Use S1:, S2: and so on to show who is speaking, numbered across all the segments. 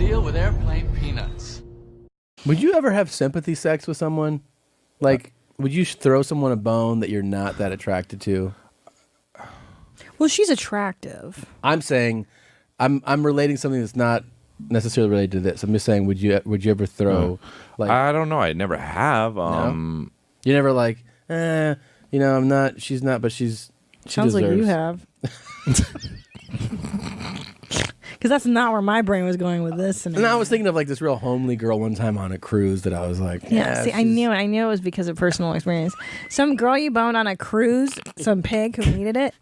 S1: deal with airplane peanuts.
S2: Would you ever have sympathy sex with someone? Like, would you throw someone a bone that you're not that attracted to?
S3: Well, she's attractive.
S2: I'm saying, I'm relating something that's not necessarily related to this. I'm just saying, would you ever throw? Like,
S4: I don't know. I never have.
S2: No? You never like, I'm not. She's not, but she
S3: Sounds like
S2: deserves.
S3: you have. Because that's not where my brain was going with this.
S2: And I was thinking of like this real homely girl one time on a cruise that I was like,
S3: yeah. See, I knew it was because of personal experience. Some girl you boned on a cruise, some pig who needed it.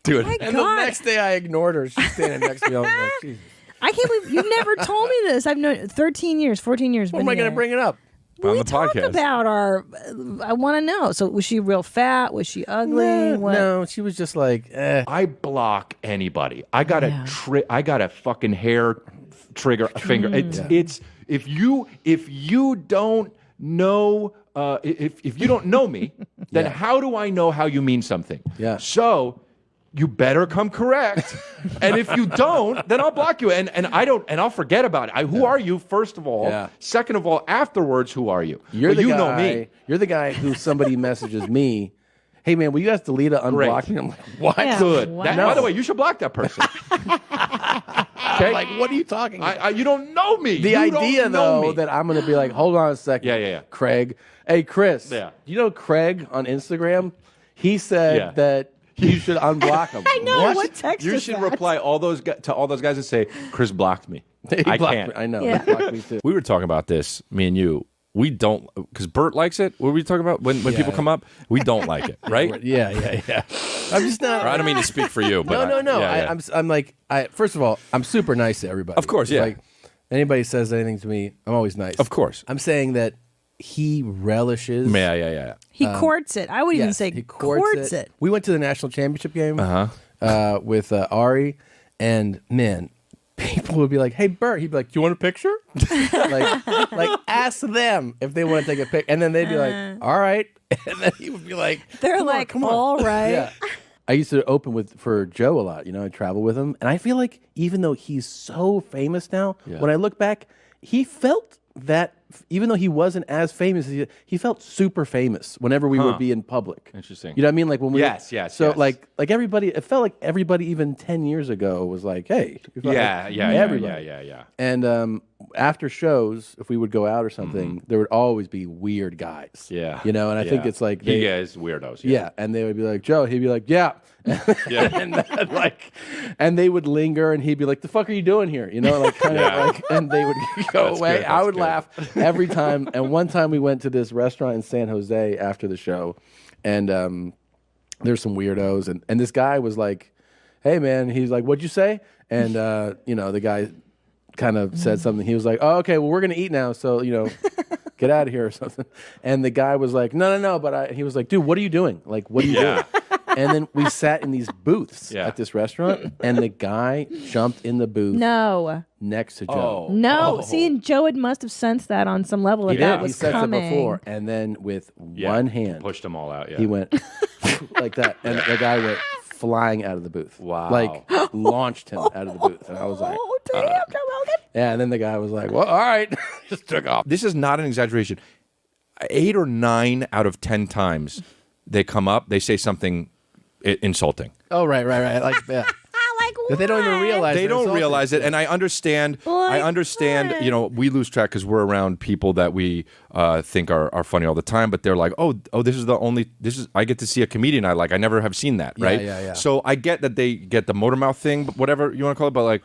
S4: Dude.
S3: Oh my
S2: And
S3: God.
S2: the next day I ignored her. She's standing next to me. I was like, Jesus.
S3: I can't believe you've never told me this. I've known 13 years, 14 years.
S2: What am I going to bring it up?
S4: On
S3: We
S4: the
S3: talk
S4: podcast.
S3: about our. I want to know. So was she real fat? Was she ugly? What?
S2: No, she was just like,
S4: I block anybody. I got I got a fucking hair trigger finger. It's if you don't know if you don't know me, then how do I know how you mean something?
S2: Yeah.
S4: So you better come correct. And if you don't, then I'll block you. And I'll forget about it. Who are you, first of all?
S2: Yeah.
S4: Second of all, afterwards, who are you?
S2: You're
S4: Well,
S2: the
S4: you
S2: guy,
S4: know me.
S2: You're the guy who somebody messages me, hey man, will you guys delete it, unblock me? I'm like, what?
S3: Yeah.
S4: Good.
S3: Wow.
S4: By the way, you should block that person. Okay?
S2: Like, what are you talking about?
S4: You don't know me.
S2: The
S4: You
S2: idea,
S4: don't know
S2: though,
S4: me.
S2: that I'm going to be like, hold on a second.
S4: Yeah.
S2: Craig. Hey, Chris.
S4: Yeah.
S2: You know Craig on Instagram? He said
S4: Yeah.
S2: that you should unblock him.
S3: I know. What text
S4: You
S3: is
S4: should
S3: that?
S4: reply to all those guys and say, Chris blocked me.
S2: He
S4: I
S2: blocked
S4: can't.
S2: me. I know.
S3: Yeah.
S2: He blocked me too.
S4: We were talking about this, me and you. We don't, because Bert likes it. What were we talking about? When people come up, we don't like it, right?
S2: Yeah. I'm just not.
S4: Or I don't mean to speak for you, but
S2: No.
S4: yeah.
S2: I'm like, first of all, I'm super nice to everybody.
S4: Of course, yeah.
S2: Like, anybody says anything to me, I'm always nice.
S4: Of course.
S2: I'm saying that he relishes.
S4: Yeah.
S3: He courts it. I would even
S2: Yes,
S3: say
S2: he
S3: courts it.
S2: We went to the national championship game with Ari, and man, people would be like, "Hey, Bert," he'd be like, "Do you want a picture?" like ask them if they want to take a pic, and then they'd be like, "All right," and then he would be like,
S3: They're
S2: "Come on,
S3: like,
S2: come on."
S3: all right.
S2: Yeah. I used to open for Joe a lot. I travel with him, and I feel like even though he's so famous now, when I look back, he felt that even though he wasn't as famous, he felt super famous whenever we would be in public.
S4: Interesting.
S2: You know what I mean? Like when we
S4: Yes.
S2: So
S4: yes.
S2: like everybody, it felt like everybody even 10 years ago was like, hey, it felt like everybody.
S4: Yeah.
S2: And after shows, if we would go out or something, there would always be weird guys.
S4: Yeah.
S2: And I think it's like
S4: he is weirdos.
S2: yeah, and they would be like, Joe, he'd be like, yeah. and then, and they would linger, and he'd be like, "The fuck are you doing here?" And they would go
S4: That's
S2: away.
S4: good,
S2: I would
S4: good.
S2: laugh every time. And one time we went to this restaurant in San Jose after the show, and there's some weirdos, and this guy was like, "Hey man," he's like, "What'd you say?" And the guy kind of said something. He was like, "Oh, okay, well we're gonna eat now, so get out of here or something." And the guy was like, "No, but he was like, dude, what are you doing? Like, what are you doing?" And then we sat in these booths at this restaurant, and the guy jumped in the booth next to Joe.
S3: No. See, and Joe must have sensed that on some level
S2: He
S3: that
S2: did.
S3: was
S2: He said
S3: coming.
S2: it before, and then with one hand,
S4: pushed them all out. Yeah.
S2: he went like that, and the guy went flying out of the booth.
S4: Wow.
S2: Like launched him out of the booth, and I was like,
S3: Oh, damn, Joe Rogan.
S2: yeah. And then the guy was like, well, all right, just took off.
S4: This is not an exaggeration. 8 or 9 out of 10 times they come up, they say something insulting.
S2: Oh, right, like that.
S3: Like,
S2: But they don't even realize
S4: They
S2: they're
S4: don't
S2: insulting.
S4: realize it, and I understand.
S3: What?
S4: We lose track because we're around people that we think are funny all the time. But they're like, oh, I get to see a comedian I like. I never have seen that, right?
S2: Yeah.
S4: So I get that they get the motor mouth thing, whatever you want to call it. But like,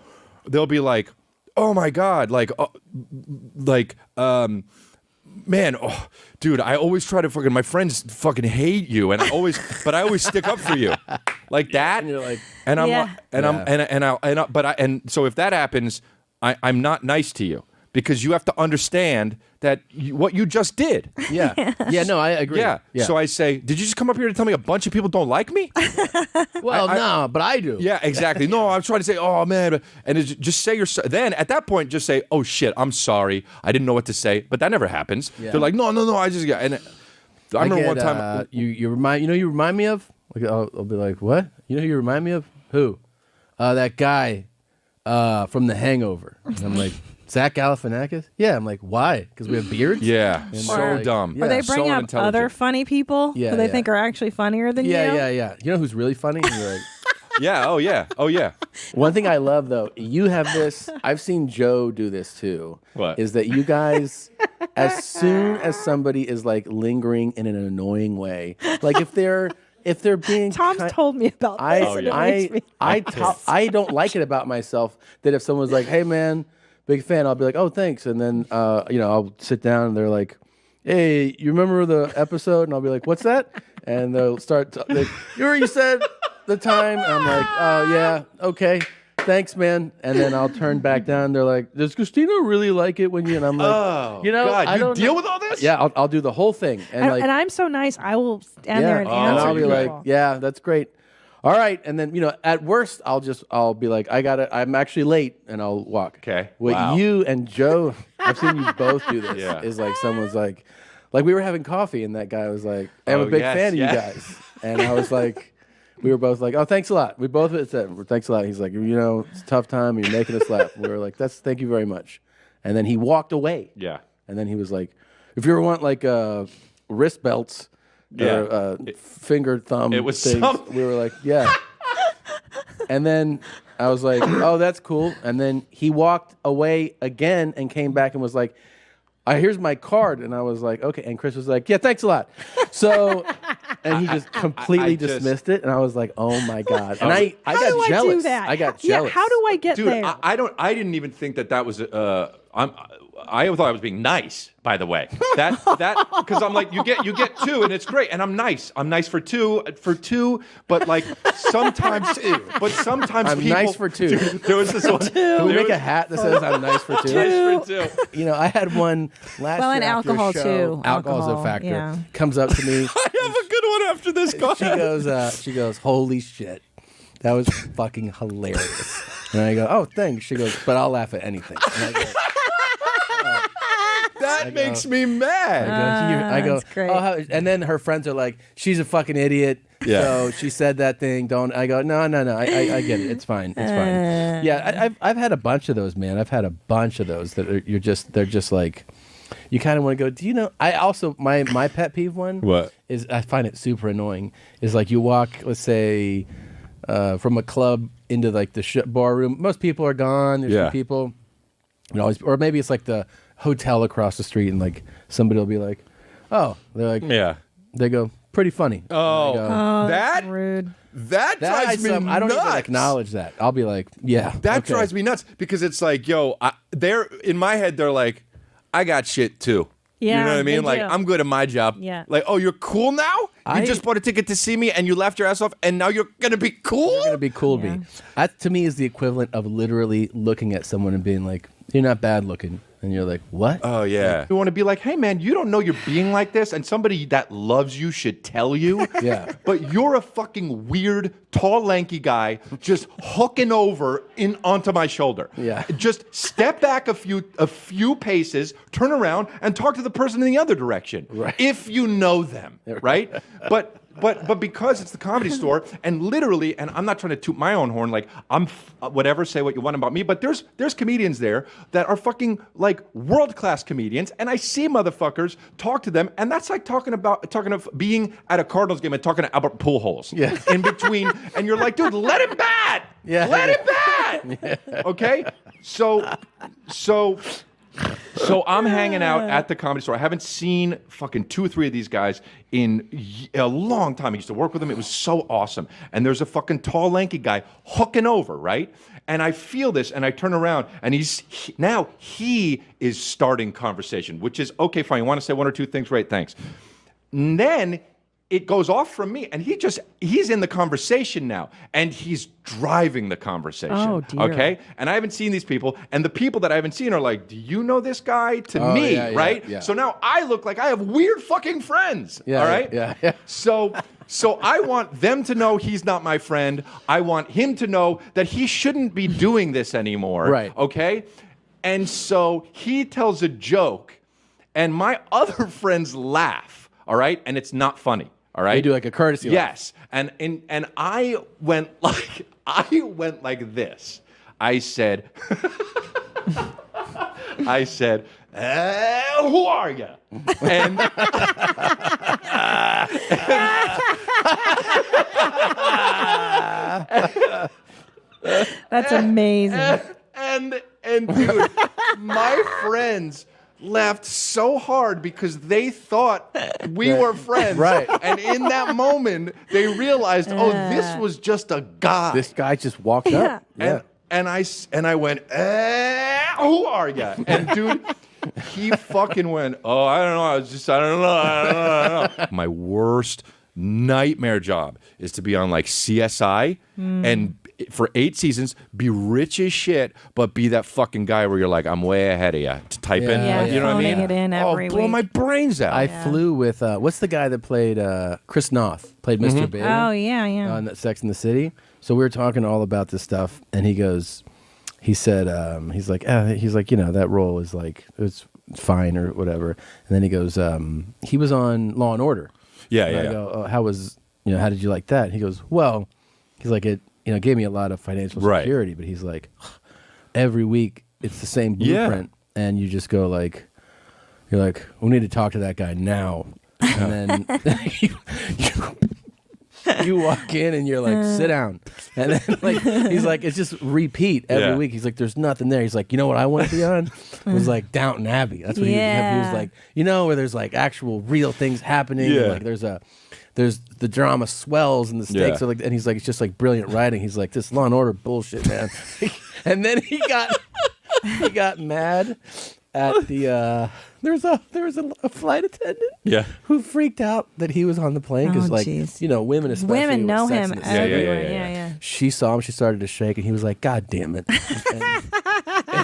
S4: they'll be like, oh my god, man, oh, dude, I always try to my friends fucking hate you, and I always stick up for you, like that.
S2: And you're like,
S4: and I'm,
S2: Yeah.
S4: so if that happens, I'm not nice to you because you have to understand that what you just did.
S2: yeah. No, I agree.
S4: Yeah. So I say, did you just come up here to tell me a bunch of people don't like me?
S2: Well, no, but I do.
S4: Yeah, exactly. No, I'm trying to say, oh man, and just say then at that point, just say, oh shit, I'm sorry, I didn't know what to say, but that never happens.
S2: Yeah.
S4: They're like, no, I just got. And I remember one time,
S2: you remind me of. Like, I'll be like, what? You know who you remind me of? Who? That guy. From The Hangover. And I'm like, Zach Galifianakis? Yeah. I'm like, why? Because we have beards?
S4: Yeah,
S2: And
S4: so
S2: they're like,
S4: dumb.
S3: Or they
S4: So
S3: bring up
S4: unintelligent.
S3: other funny people
S2: Yeah,
S3: who they
S2: yeah.
S3: think are actually funnier than you.
S2: Yeah. You know who's really funny? And you're like,
S4: Yeah. Oh yeah.
S2: one thing I love though, you have this. I've seen Joe do this too.
S4: What?
S2: Is that you guys? As soon as somebody is like lingering in an annoying way, like if they're being,
S3: Tom's told me about this. and it makes me-
S2: I don't like it about myself that if someone's like, "Hey man, big fan," I'll be like, "Oh thanks," and then I'll sit down and they're like, "Hey, you remember the episode?" And I'll be like, "What's that?" And they'll start. You said the time. And I'm like, "Oh yeah, okay." Thanks, man. And then I'll turn back down. They're like, "Does Christina really like it when you?" And I'm like,
S4: Oh,
S2: God,
S4: you
S2: don't
S4: deal
S2: know.
S4: with all this?
S2: Yeah, I'll do the whole thing. And like,
S3: and I'm so nice. I will stand there and
S2: and
S3: answer
S2: I'll be
S3: people.
S2: like, "Yeah, that's great. All right." And then at worst, I'll be like, I'm actually late," and I'll walk.
S4: Okay.
S2: What
S4: Wow.
S2: you and Joe, I've seen you both do this.
S4: Yeah.
S2: Is like someone's like we were having coffee, and that guy was like, "I'm a
S4: Oh,
S2: big
S4: yes,
S2: fan of
S4: yes.
S2: you guys," and I was like. We were both like, "Oh, thanks a lot." We both said, "Thanks a lot." He's like, "It's a tough time. You're making us laugh." We were like, "Thank you very much." And then he walked away.
S4: Yeah.
S2: And then he was like, "If you ever want like wrist belts, or finger thumb
S4: It was
S2: things,"
S4: something.
S2: we were like, "Yeah." And then I was like, "Oh, that's cool." And then he walked away again and came back and was like, "Here's my card." And I was like, "Okay." And Chris was like, "Yeah, thanks a lot." So, and he just completely
S4: I just-
S2: dismissed it. And I was like, "Oh my God." And I
S3: How
S2: got
S3: do I
S2: jealous.
S3: do that?
S2: I got
S3: Yeah,
S2: jealous.
S3: how do I get
S4: Dude,
S3: there?
S4: I didn't even think that was. I thought I was being nice. By the way, that because I'm like you get two and it's great and I'm nice for two, but like sometimes
S2: I'm
S4: people,
S2: nice for two.
S4: Dude, there was this one.
S2: Can we make a hat that says "I'm nice for two"?
S4: Nice for two.
S2: I had one last
S3: Well,
S2: year
S3: and
S2: after
S3: alcohol,
S2: a show.
S3: too.
S2: Alcohol's a
S3: Alcohol,
S2: factor.
S3: yeah.
S2: Comes up to me.
S4: I have a good one after this. Go ahead.
S2: She goes, "Holy shit, that was fucking hilarious." And I go, "Oh, thanks." She goes, "But I'll laugh at anything." And I go,
S4: That makes me mad.
S2: I go,
S3: that's great.
S2: "Oh," and then her friends are like, "She's a fucking idiot."
S4: Yeah.
S2: So she said that thing. Don't. I go, no. I get it. It's fine. It's fine. Yeah. I've had a bunch of those, man. I've had a bunch of those that they're just like, you kind of want to go. Do you know? I also my pet peeve one.
S4: What?
S2: Is I find it super annoying. Is like you walk, let's say, from a club into like the bar room. Most people are gone. There's some people. Or maybe it's like the hotel across the street, and like somebody will be like, "Oh," they're like,
S4: Yeah.
S2: They go, "Pretty funny."
S4: Oh,
S2: And I go,
S4: that
S3: Rude.
S4: that drives me nuts.
S2: I don't even acknowledge that. I'll be like, "Yeah."
S4: That
S2: okay.
S4: drives me nuts because it's like, yo, they're in my head. They're like, I got shit too. You
S3: Yeah,
S4: know what I mean?
S3: they
S4: Like,
S3: do.
S4: I'm good at my job.
S3: Yeah.
S4: Like, oh, you're cool now? You just bought a ticket to see me and you laughed your ass off and now you're going to be cool?
S2: You're gonna be cool to me. That to me is the equivalent of literally looking at someone and being like, "You're not bad looking," and you're like, "What?"
S4: Oh, yeah. You want to be like, hey, man, you don't know you're being like this, and somebody that loves you should tell you.
S2: Yeah.
S4: But you're a fucking weird, tall, lanky guy just hooking over onto my shoulder.
S2: Yeah.
S4: Just step back a few paces, turn around, and talk to the person in the other direction.
S2: Right.
S4: If you know them, right? But because it's the Comedy Store, and literally, and I'm not trying to toot my own horn, like whatever, say what you want about me, but there's comedians there that are fucking like world-class comedians, and I see motherfuckers talk to them, and that's like talking of being at a Cardinals game and talking to Albert Pujols in between, and you're like, dude, let him bat, let him bat, okay? So I'm hanging out at the Comedy Store. I haven't seen fucking 2 or 3 of these guys in a long time. I used to work with them. It was so awesome. And there's a fucking tall, lanky guy hooking over, right? And I feel this, and I turn around, and now he is starting conversation, which is, okay, fine. You want to say 1 or 2 things? Great, thanks. And then it goes off from me, and he's in the conversation now, and he's driving the conversation.
S3: Oh, dear.
S4: Okay? And I haven't seen these people, and the people that I haven't seen are like, do you know this guy? To
S2: Oh,
S4: me,
S2: yeah,
S4: right?
S2: yeah.
S4: So now I look like I have weird fucking friends.
S2: Yeah,
S4: all right?
S2: yeah.
S4: So I want them to know he's not my friend. I want him to know that he shouldn't be doing this anymore.
S2: Right.
S4: Okay? And so he tells a joke, and my other friends laugh, all right? And it's not funny. All right.
S2: They do like a courtesy laugh.
S4: Yes. And I went like this. I said, who are you? And
S3: That's amazing.
S4: and dude, my friends laughed so hard because they thought we were friends.
S2: Right.
S4: And in that moment, they realized, oh, this was just a guy.
S2: This guy just walked up. Yeah.
S4: And I went, who are you? And dude, he fucking went, oh, I don't know. I don't know. My worst nightmare job is to be on like CSI and for 8 seasons, be rich as shit, but be that fucking guy where you're like, I'm way ahead of you to type in.
S3: Yeah,
S4: Like, you know what I mean?
S3: phoning it in every
S4: blow
S3: week.
S4: my brains out.
S2: I flew with what's the guy that played Chris Noth played Mr. Bader
S3: Oh, yeah, yeah.
S2: on that Sex and the City. So we were talking all about this stuff, and he said, he's like, you know, that role is like it's fine or whatever. And then he goes, he was on Law and Order.
S4: Yeah,
S2: And
S4: yeah,
S2: I
S4: yeah.
S2: go, how did you like that? He goes, well, he's like, it, you know, gave me a lot of financial
S4: Right.
S2: security, but he's like, every week it's the same
S4: Yeah.
S2: blueprint, and you just go like, you're like, we need to talk to that guy now, and then you walk in and you're like, sit down, and then like he's like, it's just repeat every
S4: Yeah.
S2: week. He's like, there's nothing there. He's like, you know what I want to be on? It was like Downton Abbey. That's what he was like, you know, where there's like actual real things happening.
S4: Yeah.
S2: And like there's the drama swells and the stakes are like, and he's like, it's just like brilliant writing. He's like, this Law and Order bullshit, man. And then he got mad at the there was a flight attendant who freaked out that he was on the plane because
S3: geez.
S2: you know, women especially
S3: Women
S2: with
S3: know
S2: Sex
S3: him
S2: and the City.
S3: everywhere. Yeah.
S2: She saw him, she started to shake, and he was like, God damn it. And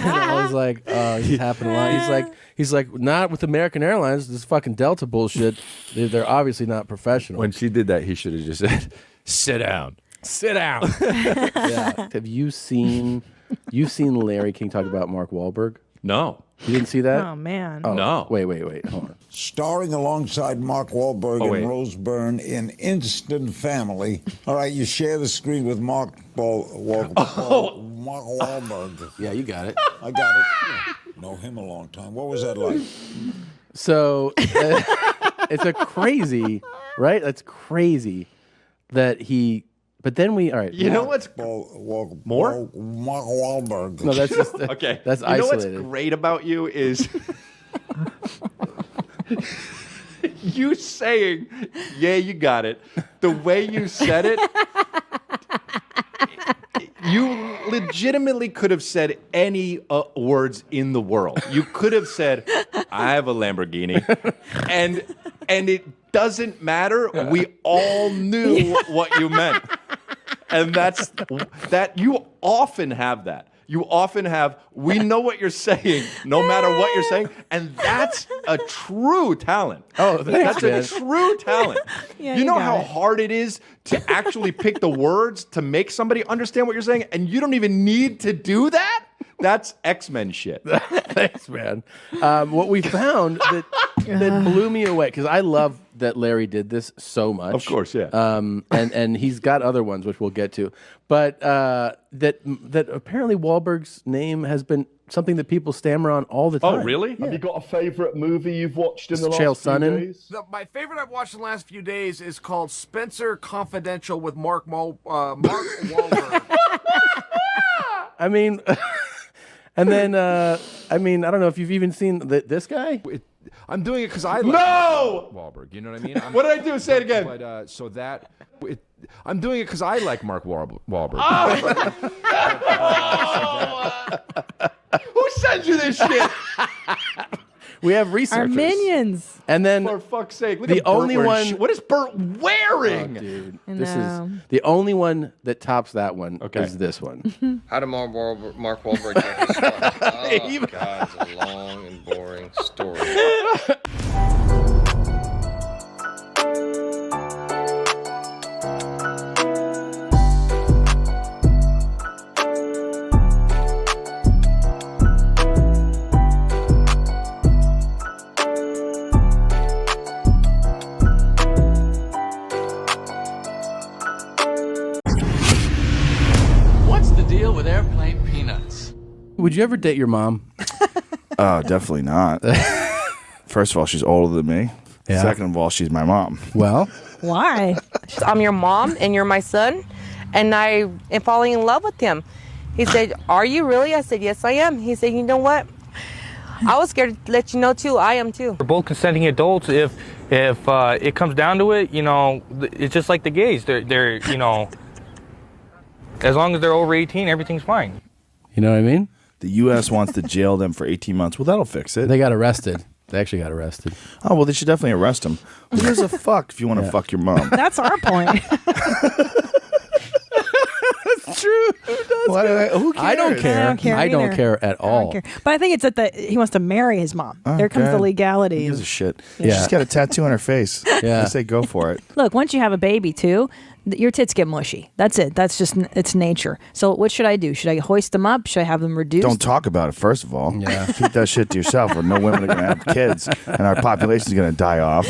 S2: I was like, it's happened a lot. He's like, not with American Airlines, this fucking Delta bullshit. They're obviously not professional.
S4: When she did that, he should have just said, sit down.
S2: Sit down. Yeah. Have you seen Larry King talk about Mark Wahlberg?
S4: No.
S2: You didn't see that?
S3: Oh, man.
S2: Oh,
S4: No.
S2: Wait. Hold on.
S5: Starring alongside Mark Wahlberg and Rose Byrne in Instant Family. All right, you share the screen with Mark Wahlberg.
S2: Yeah, you got it.
S5: I got it. Yeah. Know him a long time. What was that like?
S2: So it's a crazy, right? That's crazy that he. But then all right.
S4: You know what's
S5: More? Mark Wahlberg.
S2: No, that's just
S4: okay?
S2: That's
S4: you know
S2: isolated.
S4: what's great about you is you saying, "Yeah, you got it." The way you said it, you legitimately could have said any words in the world. You could have said, "I have a Lamborghini," and it doesn't matter. We all knew what you meant. And that's that you often have that. You often have, we know what you're saying, no matter what you're saying. And that's a true talent.
S2: Oh, thanks,
S4: That's a true talent.
S3: Yeah,
S4: you know
S3: you got
S4: how
S3: it.
S4: hard it is to actually pick the words to make somebody understand what you're saying, and you don't even need to do that? That's X-Men shit.
S2: Thanks, man. What we found that blew me away, because I love that Larry did this so much.
S4: Of course, yeah.
S2: And he's got other ones which we'll get to, but that apparently Wahlberg's name has been something that people stammer on all the time.
S4: Oh, really?
S2: Yeah.
S6: Have you got a favourite movie you've watched in the last
S2: Chael
S6: few
S2: Sonnen.
S6: days?
S1: My favorite I've watched in the last few days is called Spencer Confidential with Mark Wahlberg.
S2: I mean, and then I mean, I don't know if you've even seen this guy.
S4: I'm doing it because I like
S2: No!
S4: Wahlberg. You know what I mean?
S2: What did I do? Say it again.
S4: But so that I'm doing it because I like Mark Wahlberg.
S2: Who sent you this shit? We have researchers.
S3: Our minions.
S2: And then
S4: For fuck's sake, look
S2: The
S4: at Bert
S2: only
S4: wearing
S2: one-
S4: what is Bert wearing?
S2: Oh, dude,
S3: I
S2: this
S3: know.
S2: is the only one that tops that one.
S4: Okay.
S2: Is this one?
S7: How did Mark Wahlberg get his start? Oh, God, it's a long and boring story.
S1: What's the deal with airplane peanuts?
S2: Would you ever date your mom?
S8: Definitely not. First of all, she's older than me.
S2: Yeah.
S8: Second of all, she's my mom.
S2: Well,
S3: Why?
S9: I'm your mom and you're my son, and I am falling in love with him. He said, are you really? I said, yes, I am. He said, you know what? I was scared to let you know, too. I am, too.
S10: We're both consenting adults. If it comes down to it, it's just like the gays. They're as long as they're over 18, everything's fine.
S2: you know what I mean?
S8: The U.S. wants to jail them for 18 months. Well, that'll fix it.
S2: They got arrested. They actually got arrested.
S8: Oh, well, they should definitely arrest him. Who gives a fuck if you want to fuck your mom?
S3: That's our point.
S2: True.
S8: Who cares?
S2: I don't care. I don't
S3: either.
S2: care at all.
S3: I don't care. But I think it's that he wants to marry his mom. There comes the legality.
S8: Who gives a shit?
S2: Yeah.
S8: She's got a tattoo on her face.
S2: Yeah.
S8: I say go for it.
S3: Look, once you have a baby too, your tits get mushy. That's it. That's just it's nature. So what should I do? Should I hoist them up? Should I have them reduced?
S8: Don't talk about it, first of all.
S2: Yeah.
S8: Keep that shit to yourself, or no women are going to have kids, and our population is going to die off.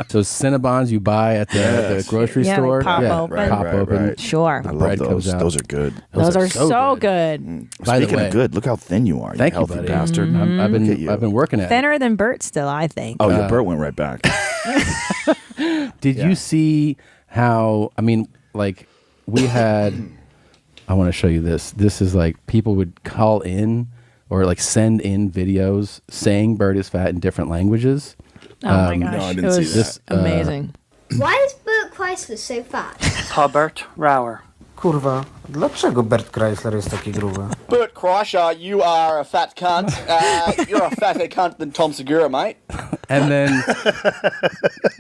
S2: So Cinnabons you buy at the grocery
S3: Yeah, they
S2: store.
S3: pop open.
S2: Pop open.
S8: Right.
S3: Sure.
S8: I love
S2: bread
S8: those.
S2: comes out.
S8: Those are good.
S3: Those are so good.
S2: By the
S8: Speaking
S2: way,
S8: of good, look how thin you are.
S2: Thank
S8: you
S2: you,
S8: healthy
S2: buddy.
S8: bastard.
S2: I've
S8: Look at you.
S2: been working at it.
S3: Thinner than Bert still, I think.
S8: Oh, your Bert went right back.
S2: Did you see how, like we had, I want to show you this. This is like people would call in or like send in videos saying Bert is fat in different languages.
S3: Oh my gosh.
S8: no, I
S3: it
S8: didn't see
S3: was
S8: that.
S3: amazing.
S11: Why is Bert Chrysler so fat?
S10: Bert Rauer.
S12: Kurwa, dlaczego Bert Chrysler jest taki gruby?
S13: Bert Kreischer, you are a fat cunt. You're a fatter cunt than Tom Segura, mate.
S2: And then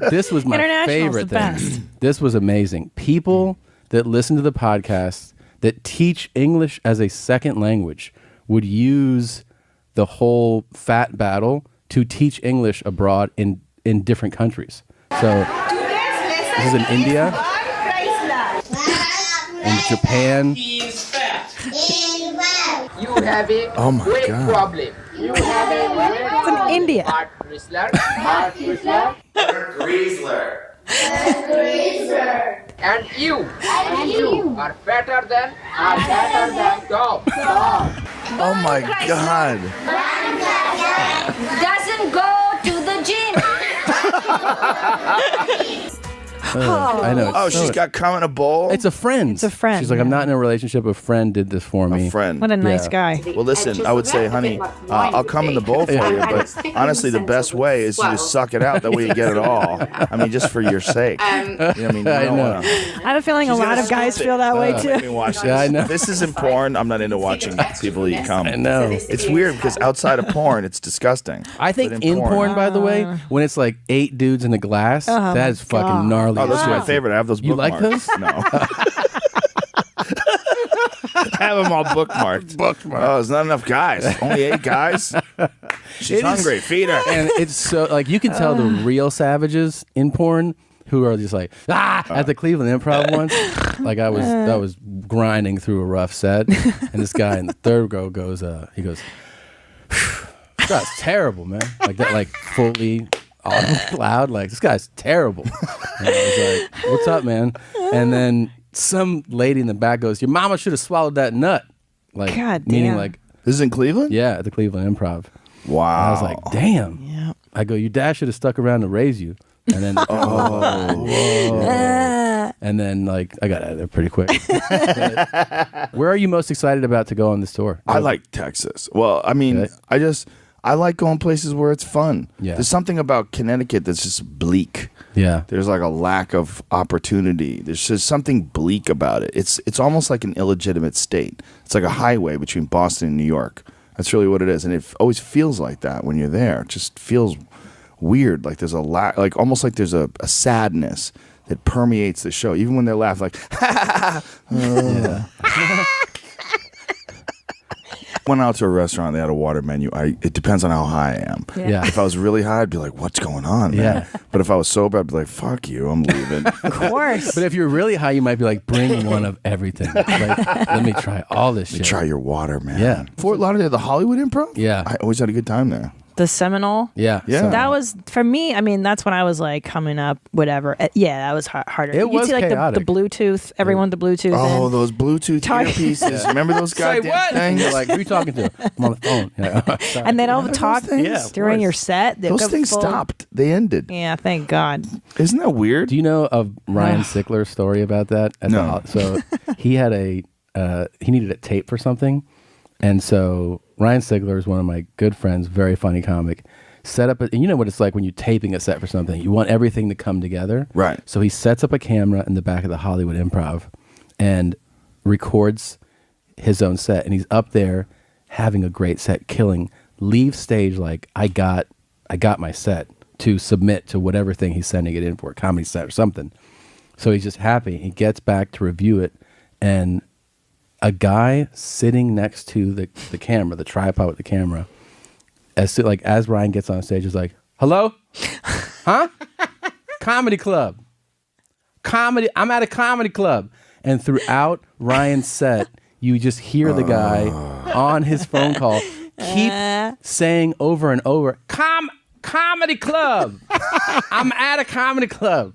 S2: this was my
S3: International's
S2: favorite
S3: the
S2: thing.
S3: best.
S2: This was amazing. People that listen to the podcast that teach English as a second language would use the whole fat battle to teach English abroad in different countries. So this is in India, in Japan.
S11: He's fat.
S12: You have a weight problem. You have a weight
S3: It's in India.
S12: Art Chrysler. And you are better than Tom.
S8: Oh my God.
S11: Doesn't go to the gym.
S2: I know.
S8: Oh, she's got cum in a bowl?
S2: It's a friend.
S3: It's a friend,
S2: She's like, I'm not in a relationship. A friend did this for me.
S8: A friend.
S3: What a nice
S2: Yeah.
S3: guy.
S8: Well, listen, I would say, honey, I'll come in the bowl for you, but honestly, the best way is you just suck it out. That way you get it all. I mean, just for your sake. You know what I mean? You
S2: I
S8: don't
S2: know.
S8: wanna-
S3: I have a feeling a lot of guys feel that way
S8: Let me
S3: too.
S8: watch this.
S2: Yeah, I know.
S8: If this isn't porn, I'm not into watching people eat cum.
S2: I know.
S8: It's weird because outside of porn, it's disgusting.
S2: I think
S8: But
S2: in porn, by the way, when it's like 8 dudes in a glass, that is fucking gnarly.
S8: Oh, those are my
S2: shit.
S8: favorite. I have those
S2: You like
S8: bookmarked.
S2: those?
S8: No. I have them all bookmarked. Oh, there's not enough guys. Only 8 guys. She's hungry. Feed her.
S2: And it's so, like, you can tell the real savages in porn who are just like, at the Cleveland Improv once. Like, I was grinding through a rough set. And this guy in the third row goes, he goes, that's terrible, man. Like that, like fully loud, like, this guy's terrible. And I was like, what's up, man? And then some lady in the back goes, your mama should have swallowed that nut. Like,
S3: God
S2: meaning
S3: damn.
S2: like,
S8: This is in Cleveland?
S2: yeah, at the Cleveland Improv.
S8: Wow.
S2: And I was like, damn.
S3: Yeah.
S2: I go, your dad should have stuck around to raise you. And then, and then, like, I got out of there pretty quick. Where are you most excited about to go on this tour?
S8: I like Texas. Well, I mean,
S2: Okay.
S8: I like going places where it's fun.
S2: Yeah.
S8: There's something about Connecticut that's just bleak.
S2: Yeah.
S8: There's like a lack of opportunity. There's just something bleak about it. It's almost like an illegitimate state. It's like a highway between Boston and New York. That's really what it is. And it always feels like that when you're there. It just feels weird. Like there's a like almost like there's a sadness that permeates the show. Even when they laugh, like,
S2: Yeah.
S8: went out to a restaurant, they had a water menu. It depends on how high I am.
S2: Yeah.
S8: If I was really high, I'd be like, what's going on, man?
S2: Yeah.
S8: But if I was sober, I'd be like, fuck you, I'm leaving.
S3: Of course.
S2: But if you're really high, you might be like, bring one of everything. Like, let me try all this shit.
S8: Try your water, man.
S2: Yeah.
S8: Fort Lauderdale, the Hollywood Improv?
S2: Yeah.
S8: I always had a good time there.
S3: The Seminole.
S2: Yeah.
S3: So that was for me. I mean, that's when I was like coming up, whatever. Yeah, that was harder.
S2: It
S3: you
S2: was
S3: see like the
S2: chaotic.
S3: Bluetooth. Everyone with the Bluetooth.
S8: Oh,
S3: in.
S8: those Bluetooth earpieces. Remember those goddamn things?
S2: You're like, who are you talking to? I'm on the phone.
S3: And they don't talk
S8: things?
S3: during your set. They
S8: Those
S3: go
S8: things
S3: full-
S8: stopped. They ended.
S3: Yeah, thank God.
S8: Isn't that weird?
S2: Do you know of Ryan Sickler's story about that?
S8: No.
S2: So he had he needed a tape for something. And so Ryan Sigler is one of my good friends, very funny comic. Set up, and you know what it's like when you're taping a set for something. You want everything to come together.
S8: Right.
S2: So he sets up a camera in the back of the Hollywood Improv and records his own set. And he's up there having a great set, killing, leaves stage like, I got my set to submit to whatever thing he's sending it in for, a comedy set or something. So he's just happy. He gets back to review it, and a guy sitting next to the camera, the tripod with the camera, as Ryan gets on stage, is like, "Hello, huh? Comedy club, comedy. I'm at a comedy club." And throughout Ryan's set, you just hear the guy on his phone call keep saying over and over, comedy club. I'm at a comedy club.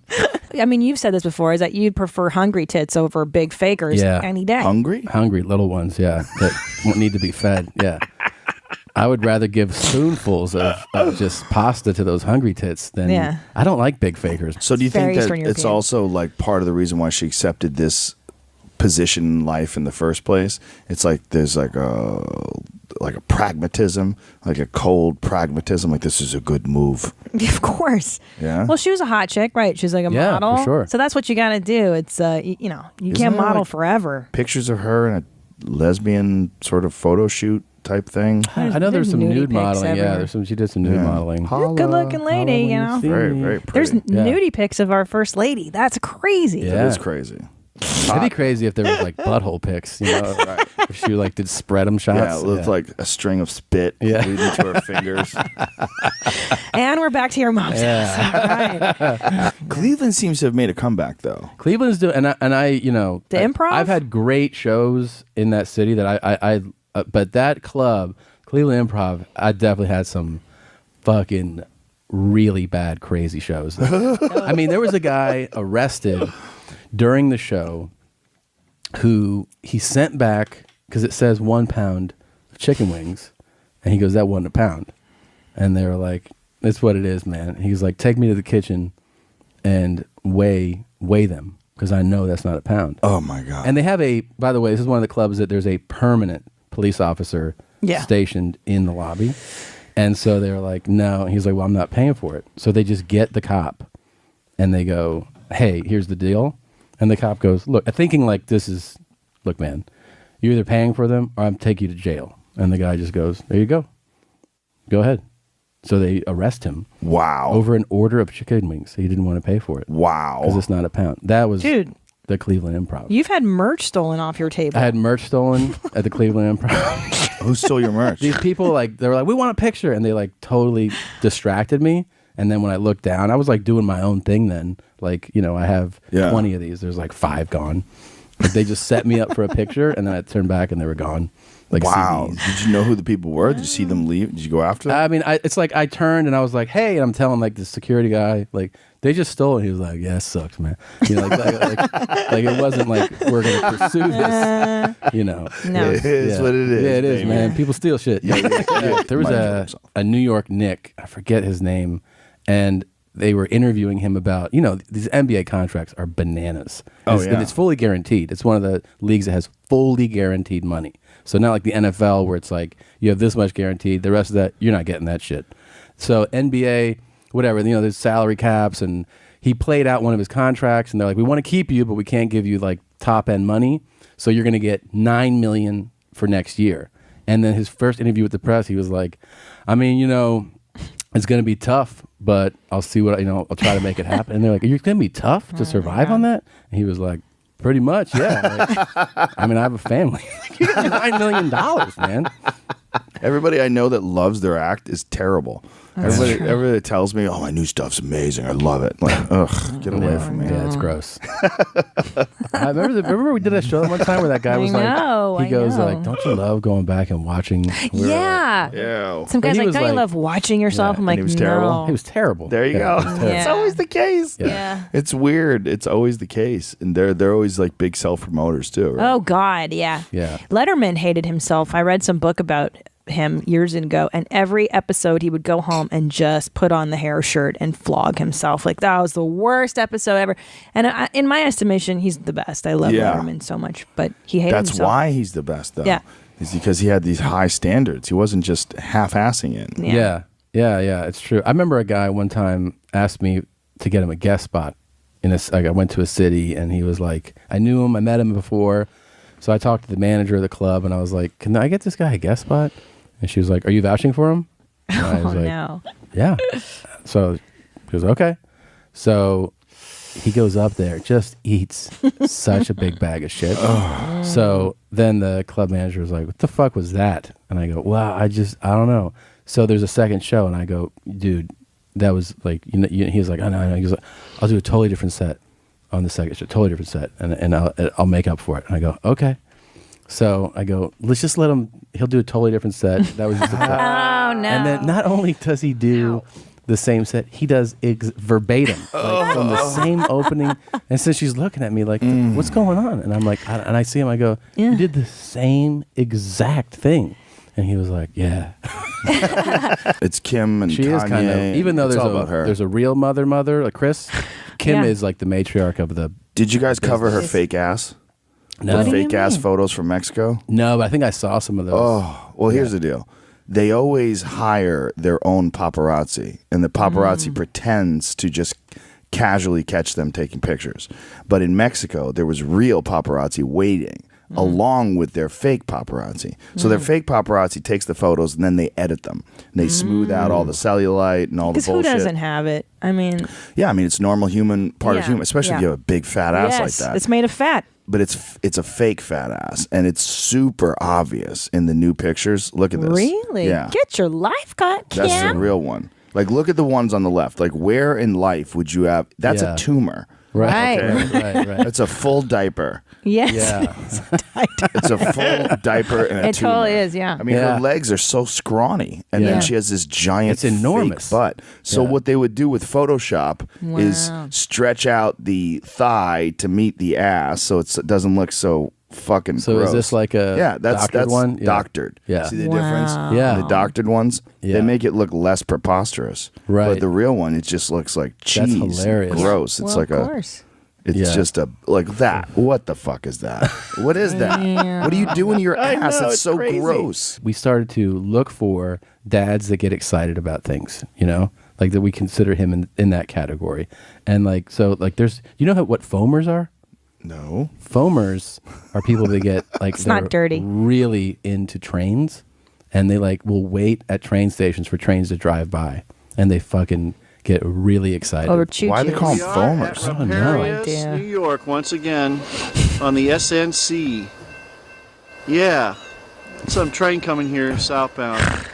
S3: I mean, you've said this before, is that you'd prefer hungry tits over big fakers any day.
S8: Hungry little
S2: ones, yeah, that won't need to be fed. Yeah, I would rather give spoonfuls of just pasta to those hungry tits than I don't like big fakers.
S8: So do you think that it's also like part of the reason why she accepted this position in life in the first place? It's like there's like a pragmatism, like a cold pragmatism, like this is a good move.
S3: Of course.
S8: Yeah.
S3: Well, she was a hot chick, right? She's like a
S2: Yeah,
S3: model.
S2: for sure.
S3: So that's what you got to do. It's, you
S8: Isn't
S3: can't
S8: there,
S3: model
S8: like,
S3: forever.
S8: Pictures of her in a lesbian sort of photo shoot type thing.
S2: I know there's some
S3: nudie
S2: nude
S3: pics
S2: modeling. Yeah,
S3: everywhere.
S2: she did some nude modeling.
S3: You're a good-looking lady, you know.
S8: Very, very
S3: There's
S8: pretty.
S3: nudie pics of our first lady. That's crazy.
S2: Yeah.
S8: That is crazy.
S2: It'd be crazy if there was like butthole pics, you know, if she like did spread them shots.
S8: Yeah, with like a string of spit leading to her fingers.
S3: And we're back to your mom's house. All right.
S8: Cleveland seems to have made a comeback, though.
S2: Cleveland's doing, and I, you know,
S3: The Improv?
S2: I've had great shows in that city that I but that club, Cleveland Improv, I definitely had some fucking really bad, crazy shows. I mean, there was a guy arrested during the show who he sent back because it says 1 pound of chicken wings, and he goes, "That wasn't a pound," and they were like, "That's what it is, man." And he's like, "Take me to the kitchen and weigh them because I know that's not a pound."
S8: Oh my god!
S2: And they have by the way, this is one of the clubs that there's a permanent police officer stationed in the lobby, and so they were like, "No," and he's like, "Well, I'm not paying for it." So they just get the cop, and they go, "Hey, here's the deal." And the cop goes, "Look," thinking like look, man, you're either paying for them or I'm taking you to jail. And the guy just goes, "There you go. Go ahead." So they arrest him.
S8: Wow.
S2: Over an order of chicken wings. He didn't want to pay for it.
S8: Wow.
S2: Because it's not a pound. That was
S3: Dude.
S2: the Cleveland Improv.
S3: You've had merch stolen off your table.
S2: I had merch stolen at the Cleveland Improv.
S8: Who stole your merch?
S2: These people, they were like, "We want a picture." And they totally distracted me. And then when I looked down, I was doing my own thing then. I have 20 of these. There's 5 gone. They just set me up for a picture, and then I turned back and they were gone.
S8: Wow.
S2: CDs.
S8: Did you know who the people were? Did you see them leave? Did you go after them?
S2: I mean, it's like I turned and I was like, "Hey," and I'm telling the security guy, they just stole it. He was like, "Yeah, it sucks, man." You know, it wasn't like we're gonna pursue this. You know,
S3: No.
S8: It is what it is.
S2: Yeah, it is,
S8: baby.
S2: man. People steal shit. There was a New York Knick, I forget his name, and they were interviewing him about, these NBA contracts are bananas. And it's fully guaranteed. It's one of the leagues that has fully guaranteed money. So not like the NFL where it's like you have this much guaranteed, the rest of that you're not getting that shit. So NBA, whatever, there's salary caps, and he played out one of his contracts, and they're like, "We want to keep you, but we can't give you top end money. So you're going to get $9 million for next year." And then his first interview with the press, he was like, "I mean, it's going to be tough, but I'll see what, I'll try to make it happen." And they're like, "You're going to be tough to survive on that?" And he was like, "Pretty much, yeah." I mean, I have a family. You got $9 million, man.
S8: Everybody I know that loves their act is terrible. Everybody tells me, "Oh, my new stuff's amazing. I love it." Like, ugh, get away from me.
S2: Yeah, it's gross. I remember we did a show one time where that guy was he goes like, "Don't you love going back and watching?"
S3: Yeah. Some guy's like, "Don't you love watching yourself?" I'm like,
S8: he was terrible.
S3: No.
S2: He was terrible.
S8: There you go. It's always the case.
S3: Yeah.
S8: It's weird. It's always the case, and they're always like big self promoters too. Right?
S3: Oh God, yeah.
S2: Yeah.
S3: Letterman hated himself. I read some book about him years ago, and every episode he would go home and just put on the hair shirt and flog himself. Like, that was the worst episode ever. And in my estimation, he's the best. I love Letterman so much, but he hated himself.
S8: That's why he's the best, though.
S3: Yeah.
S8: Is because he had these high standards. He wasn't just half-assing it.
S2: Yeah. It's true. I remember a guy one time asked me to get him a guest spot. I went to a city, and he was like, I knew him. I met him before. So I talked to the manager of the club, and I was like, can I get this guy a guest spot? And she was like, are you vouching for him? And I was like,
S3: no.
S2: Yeah. So he goes, okay. So he goes up there, just eats such a big bag of shit. So then the club manager was like, what the fuck was that? And I go, well, I don't know. So there's a second show, and I go, dude, that was like, he was like, I know. He goes, I'll do a totally different set on the second show, totally different set, and I'll make up for it. And I go, okay. So I go, let's just let him. He'll do a totally different set. That was just a
S3: Oh no!
S2: And then not only does he do the same set, he does verbatim, like from the same opening. And so she's looking at me like, what's going on? And I'm like, and I see him. I go, you did the same exact thing. And he was like, yeah.
S8: It's Kim and
S2: she
S8: Kanye.
S2: is kind of, even though there's a real mother, like Chris. Kim is like the matriarch of the.
S8: Did you guys cover her fake ass?
S2: No.
S8: The fake ass photos from Mexico?
S2: No, but I think I saw some of those.
S8: Oh, well, here's the deal. They always hire their own paparazzi, and the paparazzi pretends to just casually catch them taking pictures. But in Mexico, there was real paparazzi waiting along with their fake paparazzi. So their fake paparazzi takes the photos, and then they edit them. And they smooth out all the cellulite and all the bullshit.
S3: Because who doesn't have it? I mean...
S8: Yeah, I mean, it's normal human part of human, especially if you have a big fat ass like that.
S3: It's made of fat.
S8: But it's a fake fat ass, and it's super obvious in the new pictures. Look at this.
S3: Really?
S8: Yeah.
S3: Get your life cut, Kim.
S8: That's the real one. Like, look at the ones on the left. Like, where in life would you have... That's a tumor.
S2: Right.
S8: Okay?
S2: Right.
S8: It's a full diaper.
S3: Yes.
S2: Yeah.
S8: It's a full diaper and a
S3: It
S8: tumor.
S3: totally is, yeah.
S8: I mean, her legs are so scrawny, and then she has this giant,
S2: it's enormous
S8: fake butt. So what they would do with Photoshop is stretch out the thigh to meet the ass, so it doesn't look so fucking
S2: So
S8: gross.
S2: is this like a doctored one? Yeah.
S8: Doctored.
S2: Yeah.
S8: See the difference?
S2: Yeah.
S8: The doctored ones, they make it look less preposterous.
S2: Right.
S8: But the real one, it just looks like cheese.
S2: That's hilarious.
S8: Gross. It's like
S3: of course.
S8: It's just like that. What the fuck is that? What is that? What are you doing to your ass? It's so
S2: crazy.
S8: gross.
S2: We started to look for dads that get excited about things, like that we consider him in that category. And like, so like there's, what foamers are?
S8: No.
S2: Foamers are people that get like,
S3: It's not dirty.
S2: really into trains, and they like will wait at train stations for trains to drive by, and they fucking get really excited.
S3: Or choo-choo.
S8: Why do they call them
S14: We are
S8: foamers?
S14: at
S2: Oh, no.
S14: Raparius, New York, once again on the SNC. Yeah, some train coming here southbound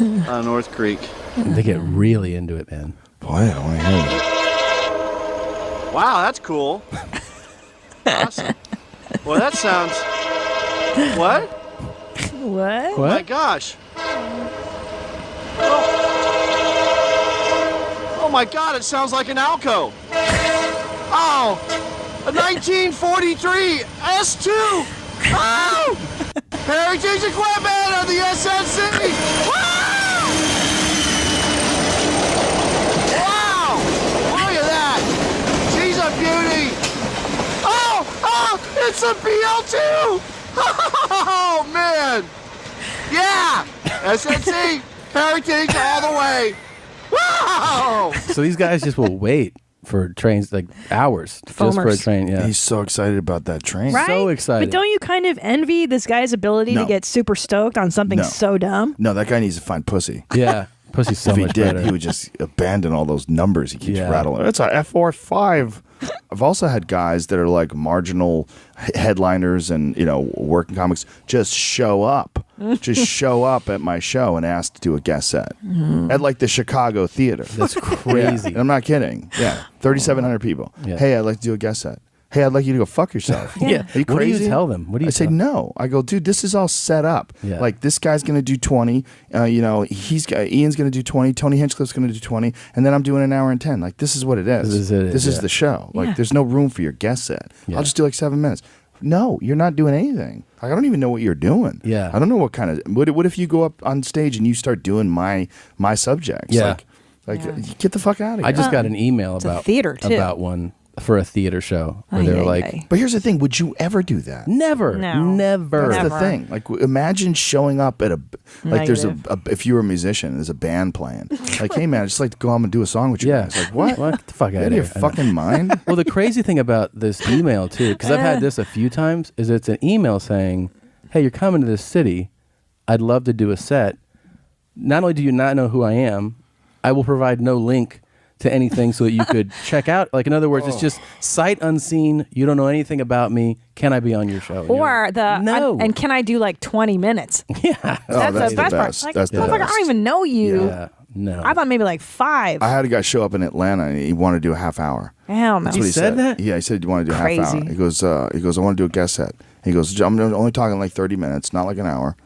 S14: on North Creek.
S2: They get really into it, man.
S8: Boy, I want to hear that.
S14: Wow, that's cool. Awesome. Well, that sounds. What?
S3: What?
S14: Oh my gosh. Oh my God, it sounds like an Alco. Oh, a 1943 S2. Oh, heritage equipment of the SNC. Wow! Wow! Look at that. She's a beauty. Oh, it's a BL2. Oh man. Yeah, SNC heritage all the way. Wow!
S2: So these guys just will wait for trains like hours just for a
S3: Foamers.
S2: train. Yeah.
S8: He's so excited about that train.
S3: Right?
S2: So excited.
S3: But don't you kind of envy this guy's ability
S8: No.
S3: to get super stoked on something
S8: No.
S3: so dumb?
S8: No, that guy needs to find pussy.
S2: Yeah. Pussy's so
S8: If he
S2: much
S8: did,
S2: better.
S8: he would just abandon all those numbers he keeps
S2: Yeah.
S8: rattling. It's a F45. I've also had guys that are like marginal headliners and, you know, working comics just show up at my show and ask to do a guest set at like the Chicago Theater.
S2: That's crazy.
S8: Yeah, I'm not kidding. Yeah, 3,700 people.
S2: Yeah.
S8: Hey, I'd like to do a guest set. Hey, I'd like you to go fuck yourself.
S2: Yeah.
S8: Are you
S2: What do
S8: crazy?
S2: you tell them? What do you
S8: I say no. I go, dude, this is all set up.
S2: Yeah.
S8: Like this guy's gonna do 20. You know, Ian's gonna do 20. Tony Hinchcliffe's gonna do 20, and then I'm doing an hour and 10. Like this is what it is. This is the show. Like there's no room for your guest set.
S2: Yeah.
S8: I'll just do like 7 minutes. No, you're not doing anything. Like I don't even know what you're doing.
S2: Yeah.
S8: I don't know what kind of. What if you go up on stage and you start doing my subjects?
S2: Yeah.
S8: Like get the fuck out of here.
S2: I just got an email
S3: It's a
S2: about
S3: theater, too.
S2: about one for a theater show where they were like,
S8: but here's the thing: would you ever do that?
S2: never,
S3: No.
S2: never.
S8: That's the thing. Like, imagine showing up at there's a if you were a musician, there's a band playing. Like, hey man, I just like to go home and do a song with you guys. Like, what?
S2: What the fuck out
S8: Out
S2: of
S8: of your
S2: here?
S8: fucking mind?
S2: Well, the crazy thing about this email too, because I've had this a few times, is it's an email saying, "Hey, you're coming to this city. I'd love to do a set. Not only do you not know who I am, I will provide no link to anything so that you could check out. Like, in other words, it's just sight unseen. You don't know anything about me. Can I be on your show?" And you're
S3: Or
S2: like, no.
S3: and can I do like 20 minutes?
S2: Yeah.
S3: That's the best part.
S8: best.
S3: Like,
S8: That's the
S3: motherfucker, I
S8: best.
S3: don't even know you.
S2: Yeah. No.
S3: I thought maybe like 5.
S8: I had a guy show up in Atlanta and he wanted to do a half hour.
S3: Hell no.
S8: That's what he
S2: said that?
S8: Yeah, he said, "Do you want to do a half hour?"
S3: Crazy.
S8: He goes, I want to do a guest set. He goes, "I'm only talking like 30 minutes, not like an hour."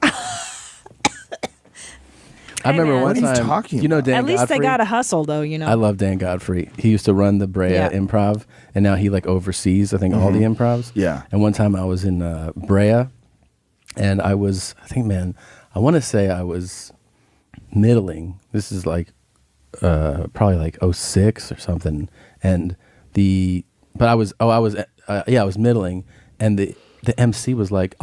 S2: I remember
S3: man.
S2: one
S8: What are you
S2: time.
S8: talking
S2: You know
S8: about?
S2: Dan
S3: At least
S2: Godfrey?
S3: they got to hustle though, you know.
S2: I love Dan Godfrey. He used to run the Brea
S3: Yeah.
S2: Improv, and now he like oversees, I think, all the improvs.
S8: Yeah.
S2: And one time I was in Brea, and I want to say I was middling. This is like probably like 06 or something. And I was middling, and the MC was like,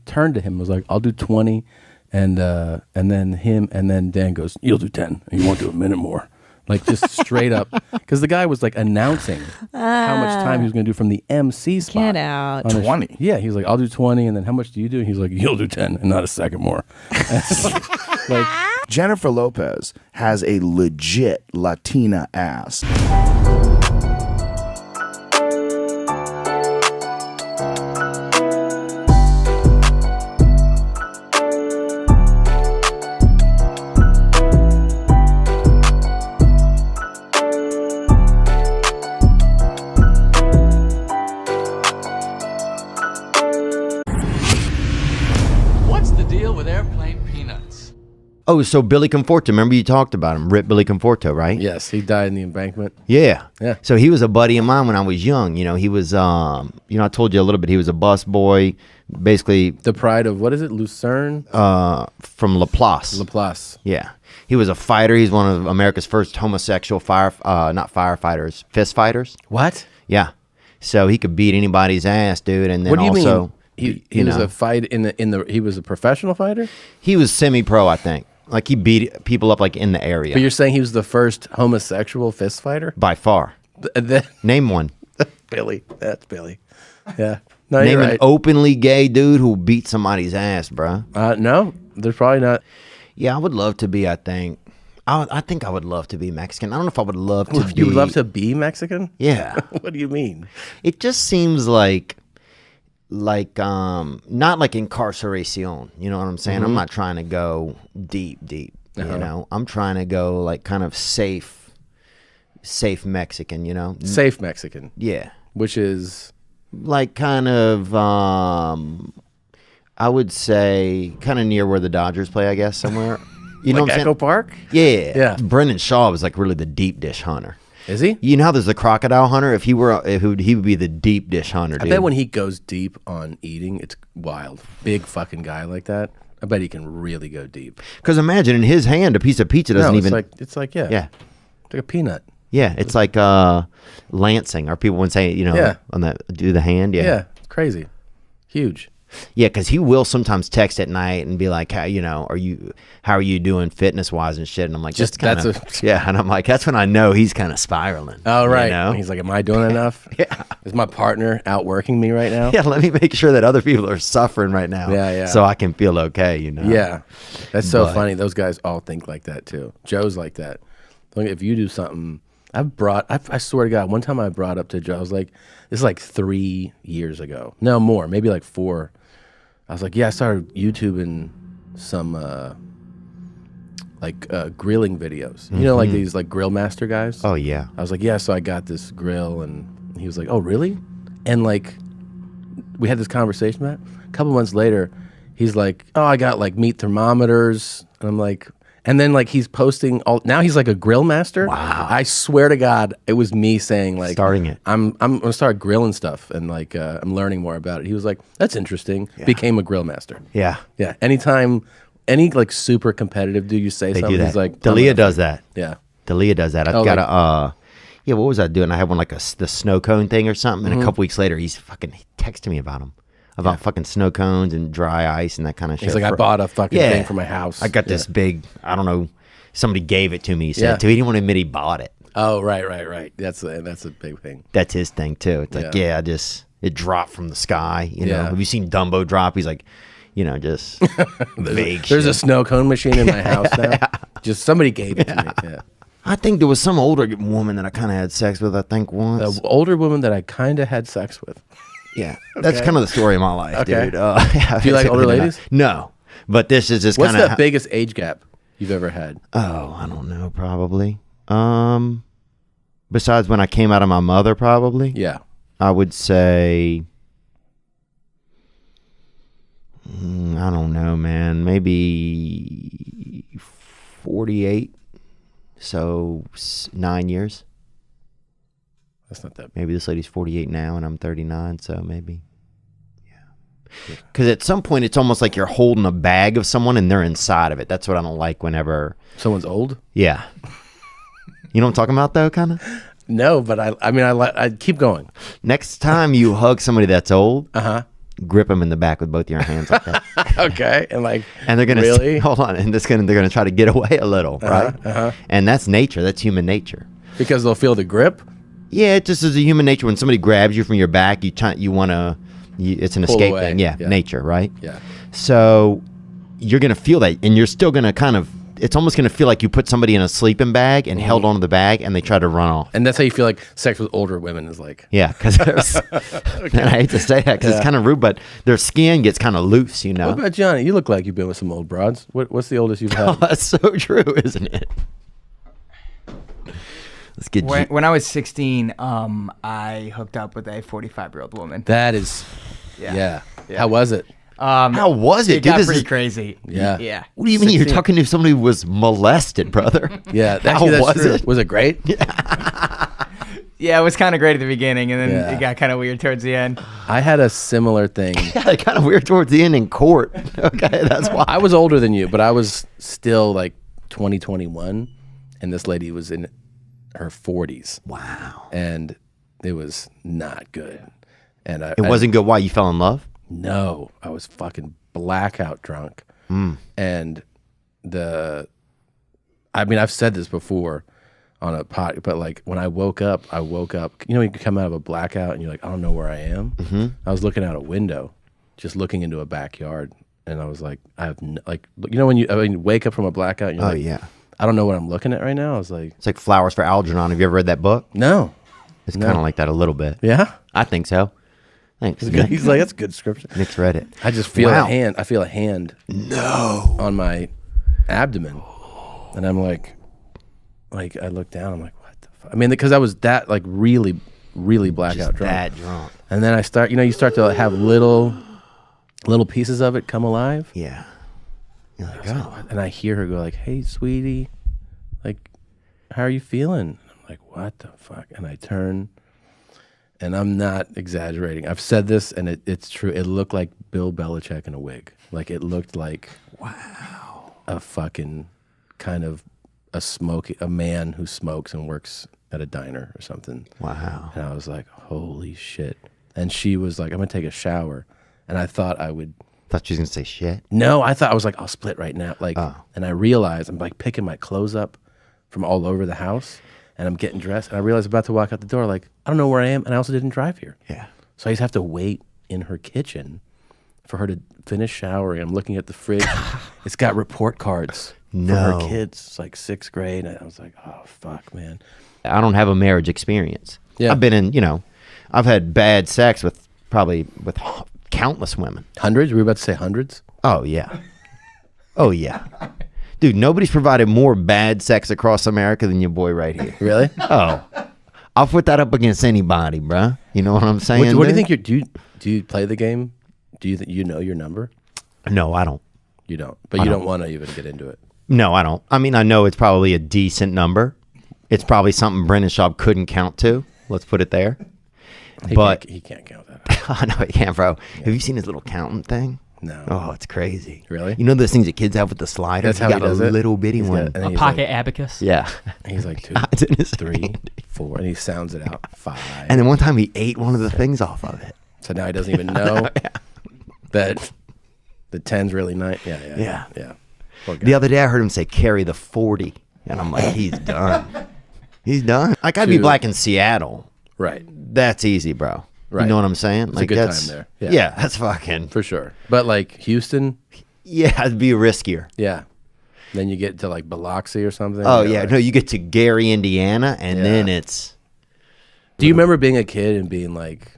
S2: turned to him, was like, "I'll do 20." And then Dan goes, "You'll do 10, and you won't do a minute more." Like, just straight up, because the guy was like announcing how much time he was going to do from the MC spot.
S3: Get out.
S2: on his-
S8: 20.
S2: Yeah, he was like, "I'll do 20, and then how much do you do?" And he's like, "You'll do 10, and not a second more." Like,
S8: Jennifer Lopez has a legit Latina ass.
S15: What's the deal with airplane peanuts?
S16: Oh, so Billy Conforto, remember you talked about him, Rip Billy Conforto, right?
S2: yes, he died in the embankment.
S16: Yeah.
S2: Yeah.
S16: So he was a buddy of mine when I was young. You know, he was, I told you a little bit, he was a bus boy, basically.
S2: The pride of, what is it, Lucerne?
S16: From Laplace.
S2: Laplace.
S16: Yeah. He was a fighter. He's one of America's first homosexual not firefighters, fist fighters.
S2: What?
S16: Yeah. So he could beat anybody's ass, dude. And then
S2: What do you
S16: also,
S2: mean? He was a fight he was a professional fighter?
S16: He was semi-pro, I think. Like, he beat people up, like, in the area.
S2: But you're saying he was the first homosexual fist fighter?
S16: By far. Name one.
S2: Billy. That's Billy. Yeah. No,
S16: Name
S2: you're
S16: an
S2: right.
S16: openly gay dude who beat somebody's ass, bro.
S2: No, there's probably not.
S16: Yeah, I would love to be, I think. I think I would love to be Mexican. I don't know if I would love to be.
S2: You would love to be Mexican?
S16: Yeah.
S2: What do you mean?
S16: It just seems like not like incarceration. You know what I'm saying? I'm not trying to go deep. You know, I'm trying to go like kind of safe Mexican. You know,
S2: Safe Mexican.
S16: Yeah,
S2: which is
S16: like kind of I would say kind of near where the Dodgers play, I guess, somewhere. You know
S2: like
S16: what I'm
S2: Echo
S16: saying?
S2: Park?
S16: Yeah.
S2: Yeah.
S16: Brendan Shaw was like really the deep dish hunter.
S2: Is he?
S16: You know how there's the crocodile hunter? If he were, he would be the deep dish hunter, dude.
S2: I bet when he goes deep on eating, it's wild. Big fucking guy like that. I bet he can really go deep.
S16: Because imagine in his hand, a piece of pizza doesn't
S2: No,
S16: even.
S2: it's like yeah. It's like a peanut.
S16: Yeah, it's like lancing, or people would say, on the do the hand. Yeah,
S2: Yeah, it's crazy, huge.
S16: Yeah, because he will sometimes text at night and be like, how are you doing fitness wise and shit? And I'm like, yeah, and I'm like, that's when I know he's kind of spiraling.
S2: Oh right.
S16: You know?
S2: He's like, am I doing enough?
S16: Yeah.
S2: Is my partner outworking me right now?
S16: Yeah, let me make sure that other people are suffering right now.
S2: Yeah.
S16: So I can feel okay. You know.
S2: Yeah, that's so
S16: But-
S2: funny. Those guys all think like that too. Joe's like that. Look, if you do something, I swear to God, one time I brought up to Joe, I was like, this is like 3 years ago. No, more, maybe like 4. I was like, yeah, I started YouTubing some grilling videos. You know, like these like grill master guys?
S16: Oh, yeah.
S2: I was like, yeah, so I got this grill, and he was like, oh, really? And like, we had this conversation about it. A couple months later, he's like, oh, I got like meat thermometers. And I'm like, and then like he's posting now he's like a grill master.
S16: Wow.
S2: I swear to God, it was me saying like,
S16: starting it.
S2: I'm gonna start grilling stuff, and like I'm learning more about it. He was like, that's interesting. Yeah. Became a grill master.
S16: Yeah.
S2: Yeah. Anytime any like super competitive dude you say
S16: They
S2: something,
S16: do that.
S2: he's like,
S16: Dalia does that.
S2: Yeah.
S16: Dalia does that. I've got a yeah, what was I doing? I had one like the snow cone thing or something, and a couple weeks later he texted me about them. About fucking snow cones and dry ice and that kind of shit.
S2: He's like, I bought a fucking thing for my house.
S16: I got this big, I don't know, somebody gave it to me. He said he didn't want to admit he bought it.
S2: Oh, right. That's a big thing.
S16: That's his thing too. It's like, it dropped from the sky. You know, have you seen Dumbo drop? He's like, just vague
S2: There's
S16: shit.
S2: a snow cone machine in my house now. Just somebody gave it to me. Yeah.
S16: I think there was some older woman that I kind of had sex with, I think, once.
S2: An older woman that I kind of had sex with.
S16: Yeah, that's kind of the story of my life, dude.
S2: Do you like older ladies?
S16: No, but this is just
S2: kind of... What's the
S16: biggest
S2: age gap you've ever had?
S16: Oh, I don't know, probably. Besides when I came out of my mother, probably.
S2: Yeah.
S16: I would say... I don't know, man. Maybe 48. So 9 years.
S2: That's not that.
S16: Maybe this lady's 48 now, and I'm 39, so maybe. Yeah. Because at some point, it's almost like you're holding a bag of someone, and they're inside of it. That's what I don't like whenever...
S2: Someone's old?
S16: Yeah. You know what I'm talking about, though, kind of?
S2: No, but I keep going.
S16: Next time you hug somebody that's old, grip them in the back with both your hands like that.
S2: Okay, and
S16: they're gonna
S2: really
S16: hold on, and they're gonna try to get away a little, right? And that's nature. That's human nature.
S2: Because they'll feel the grip.
S16: Yeah, it just is a human nature. When somebody grabs you from your back, you want to. It's an
S2: Pull
S16: escape
S2: away.
S16: thing. Yeah, nature, right?
S2: Yeah.
S16: So you're gonna feel that, and you're still gonna kind of. It's almost gonna feel like you put somebody in a sleeping bag and held onto the bag, and they try to run off.
S2: And that's how you feel like sex with older women is like.
S16: Yeah, because and I hate to say that because it's kind of rude, but their skin gets kind of loose, you know.
S2: What about Johnny? You look like you've been with some old broads. What's the oldest you've had?
S16: Oh, that's so true, isn't it? Let's get
S17: when I was 16, I hooked up with a 45-year-old woman.
S2: That is, yeah. How was it?
S16: How was it?
S17: It got pretty crazy.
S2: Yeah.
S17: Yeah.
S16: What do you mean? 16. You're talking to somebody who was molested, brother?
S2: Yeah.
S16: How was it?
S2: Was it great?
S17: Yeah, it was kind of great at the beginning, and then it got kind of weird towards the end.
S2: I had a similar thing.
S16: Yeah, kind of weird towards the end in court. Okay, that's why.
S2: I was older than you, but I was still like 21, and this lady was in her 40s.
S16: Wow.
S2: And it was not good. And
S16: it wasn't good. Why? You fell in love?
S2: No, I was fucking blackout drunk. And I've said this before on a pod, but like when I woke up, you know, you can come out of a blackout and you're like, I don't know where I am. I was looking out a window, just looking into a backyard. And I was like, you know, when you wake up from a blackout and you're like,
S16: yeah.
S2: I don't know what I'm looking at right now. I was like,
S16: it's like Flowers for Algernon. Have you ever read that book?
S2: No.
S16: It's kind of like that a little bit.
S2: Yeah?
S16: I think so. Thanks.
S2: He's like, that's good scripture.
S16: Nick's read it.
S2: I just feel a hand. I feel a hand. No. On my abdomen, and I'm like I look down. I'm like, what the fuck? I mean, because I was that like really, really blackout drunk.
S16: That drunk.
S2: And then you start to have little pieces of it come alive.
S16: Yeah. You're like,
S2: and I hear her go like, "Hey, sweetie, like, how are you feeling?" I'm like, "What the fuck?" And I turn. And I'm not exaggerating. I've said this, and it's true. It looked like Bill Belichick in a wig. Like, it looked like, wow, a fucking kind of a man who smokes and works at a diner or something.
S16: Wow.
S2: And I was like, holy shit. And she was like, I'm going to take a shower. And I thought I would.
S16: Thought she was going to say shit?
S2: No, I was like, I'll split right now. Like, and I realized I'm like picking my clothes up from all over the house. And I'm getting dressed, and I realize I'm about to walk out the door, like, I don't know where I am, and I also didn't drive here.
S16: Yeah.
S2: So I just have to wait in her kitchen for her to finish showering. I'm looking at the fridge. It's got report cards for her kids. It's like 6th grade. And I was like, oh, fuck, man.
S16: I don't have a marriage experience.
S2: Yeah.
S16: I've been in, I've had bad sex with countless women.
S2: Hundreds? Were we about to say hundreds?
S16: Oh, yeah. Oh, yeah. Dude, nobody's provided more bad sex across America than your boy right here.
S2: Really?
S16: Oh. I'll put that up against anybody, bruh. You know what I'm saying?
S2: What do you think do you play the game? Do you know your number?
S16: No, I don't.
S2: You don't. But you don't want to even get into it.
S16: No, I don't. I mean, I know it's probably a decent number. It's probably something Brendan Schaub couldn't count to. Let's put it there.
S2: He can't count that.
S16: I know he can't, bro. Yeah. Have you seen his little counting thing?
S2: No.
S16: Oh, it's crazy.
S2: Really?
S16: You know those things that kids have with the slider?
S2: That's how he does it?
S16: A little bitty one.
S15: A pocket abacus.
S16: Yeah.
S2: And he's like 2, 3, 4, and he sounds it out. 5.
S16: And then one time he ate one of the things off of it.
S2: So now he doesn't even know that the 10's really 9. Yeah.
S16: The other day I heard him say, carry the 40. And I'm like, he's done. He's done. Like, I'd be black in Seattle.
S2: Right.
S16: That's easy, bro.
S2: Right.
S16: You know what I'm saying?
S2: It's
S16: like,
S2: a good
S16: that's,
S2: time
S16: there. Yeah, that's fucking.
S2: For sure. But like Houston?
S16: Yeah, it'd be riskier.
S2: Yeah. Then you get to like Biloxi or something.
S16: Oh, yeah. No, you get to Gary, Indiana, and then it's.
S2: Do you remember being a kid and being like,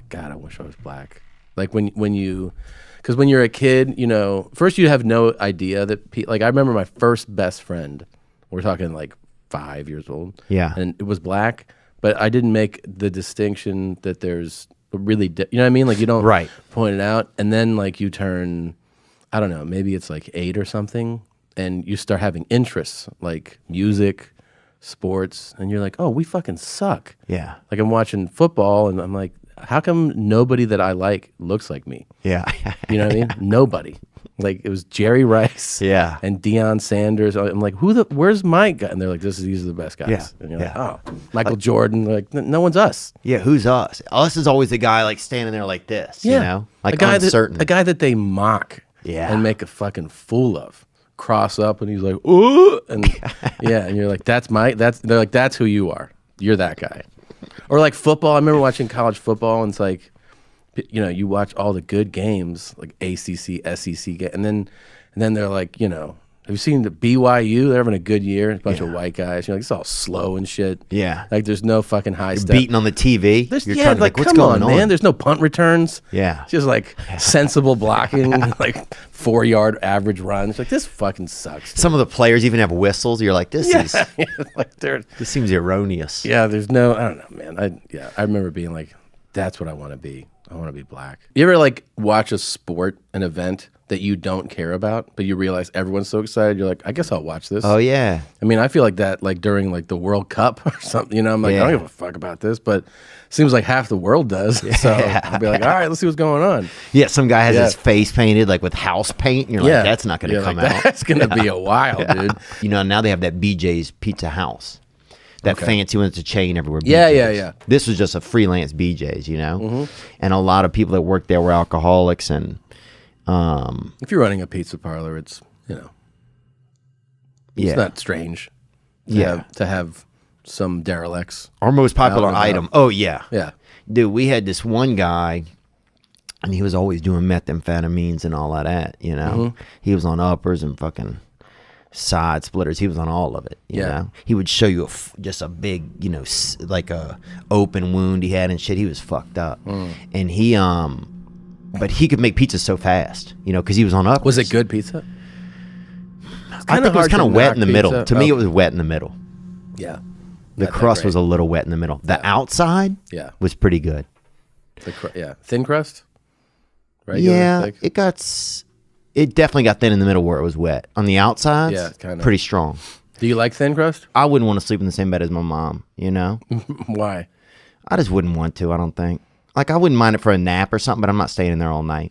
S2: God, I wish I was black? Like when you, because when you're a kid, first you have no idea that, like I remember my first best friend, we're talking like 5 years old.
S16: Yeah.
S2: And it was black, but I didn't make the distinction that there's really, you know what I mean? Like you don't point it out. And then like you turn, I don't know, maybe it's like 8 or something, and you start having interests like music, sports, and you're like, oh, we fucking suck.
S16: Yeah.
S2: Like I'm watching football and I'm like, how come nobody that I like looks like me?
S16: Yeah.
S2: You know what I mean? Nobody. Like it was Jerry Rice and Deion Sanders. I'm like, where's my guy? And they're like, these are the best guys.
S16: Yeah.
S2: And you're like, oh, Michael Jordan. Like, no one's us.
S16: Yeah, who's us? Us is always the guy like standing there like this, you know? Like
S2: a guy
S16: uncertain.
S2: A guy that they mock and make a fucking fool of. Cross up and he's like, ooh, and and you're like, they're like, that's who you are. You're that guy. Or like football. I remember watching college football and it's like, you watch all the good games, like ACC, SEC, and then they're like, have you seen the BYU? They're having a good year. A bunch of white guys. You're like, it's all slow and shit.
S16: Yeah.
S2: Like there's no fucking high step.
S16: Beating on the TV.
S2: You're trying to like, what's going on, man? There's no punt returns.
S16: Yeah.
S2: It's just like sensible blocking, like 4-yard average runs. Like this fucking sucks.
S16: Some of the players even have whistles. You're like, this seems erroneous.
S2: Yeah, there's no, I don't know, man. I remember being like, that's what I want to be. I want to be black. You ever like watch a sport, an event that you don't care about, but you realize everyone's so excited? You're like, I guess I'll watch this.
S16: Oh yeah.
S2: I mean, I feel like that like during like the World Cup or something. I'm like, I don't give a fuck about this, but it seems like half the world does. So I'll be like, all right, let's see what's going on.
S16: Yeah, some guy has his face painted like with house paint, and you're like, that's not going to come out.
S2: That's going to be a while, dude.
S16: Now they have that BJ's Pizza House. That fancy one that's a chain everywhere.
S2: Yeah.
S16: This was just a freelance BJ's, and a lot of people that worked there were alcoholics. And
S2: if you're running a pizza parlor, it's it's not strange. To have some derelicts.
S16: Our most popular item. Oh yeah,
S2: yeah,
S16: dude. We had this one guy, and he was always doing methamphetamines and all of that. He was on uppers and fucking side splitters. He was on all of it. You know? He would show you just a big, like a open wound he had and shit. He was fucked up, and he but he could make pizza so fast, because he was on uppers.
S2: Was it good pizza?
S16: I think it was kind of wet in the middle. To me, it was wet in the middle.
S2: Yeah,
S16: the crust was a little wet in the middle. The outside, was pretty good.
S2: Thin crust.
S16: Regular, thick? It definitely got thin in the middle where it was wet. On the outside, pretty strong.
S2: Do you like thin crust?
S16: I wouldn't want to sleep in the same bed as my mom,
S2: Why?
S16: I just wouldn't want to, I don't think. Like, I wouldn't mind it for a nap or something, but I'm not staying in there all night.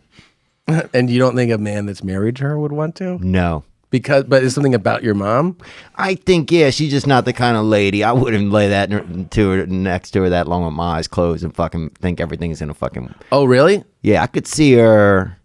S2: And you don't think a man that's married to her would want to?
S16: No.
S2: But is something about your mom?
S16: I think, she's just not the kind of lady. I wouldn't lay that next to her that long with my eyes closed and fucking think everything's in a fucking...
S2: Oh, really?
S16: Yeah, I could see her...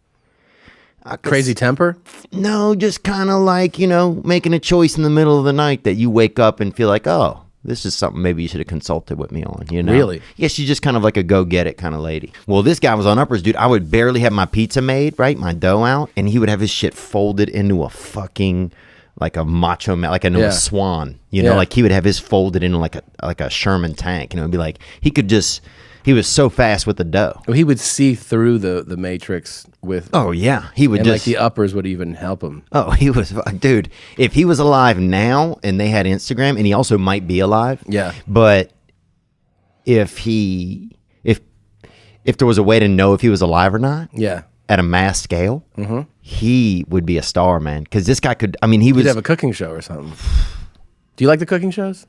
S2: Crazy temper?
S16: No, just kind of like, making a choice in the middle of the night that you wake up and feel like, oh, this is something maybe you should have consulted with me on,
S2: Really?
S16: Yeah, she's just kind of like a go-get-it kind of lady. Well, this guy was on uppers, dude. I would barely have my pizza made, right, my dough out, and he would have his shit folded into a fucking like a macho man, like a swan. You know,
S2: Yeah.
S16: like he would have his folded in like a Sherman tank. You know, it'd be like he was so fast with the dough.
S2: Well, he would see through the matrix with.
S16: Oh yeah, he would
S2: and
S16: just
S2: like the uppers would even help him.
S16: Oh, he was, dude. If he was alive now, and they had Instagram, and he also might be alive.
S2: Yeah.
S16: But if there was a way to know if he was alive or not,
S2: yeah,
S16: at a mass scale, he would be a star, man. Because this guy could. I mean, he
S2: He'd
S16: was.
S2: have a cooking show or something. Do you like the cooking shows?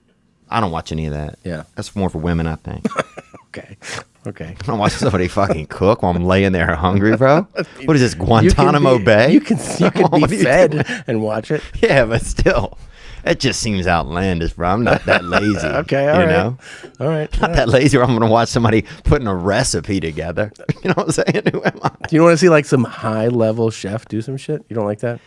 S16: I don't watch any of that.
S2: Yeah.
S16: That's more for women, I think.
S2: Okay.
S16: I don't watch somebody fucking cook while I'm laying there hungry, bro. What is this, Guantanamo Bay?
S2: You can be fed and watch it.
S16: Yeah, but still, it just seems outlandish, bro. I'm not that lazy.
S2: Okay, all
S16: you
S2: right.
S16: know?
S2: All right.
S16: Not that lazy where I'm going to watch somebody putting a recipe together. You know what I'm saying? Who am I?
S2: Do you want to see like some high level chef do some shit? You don't like that?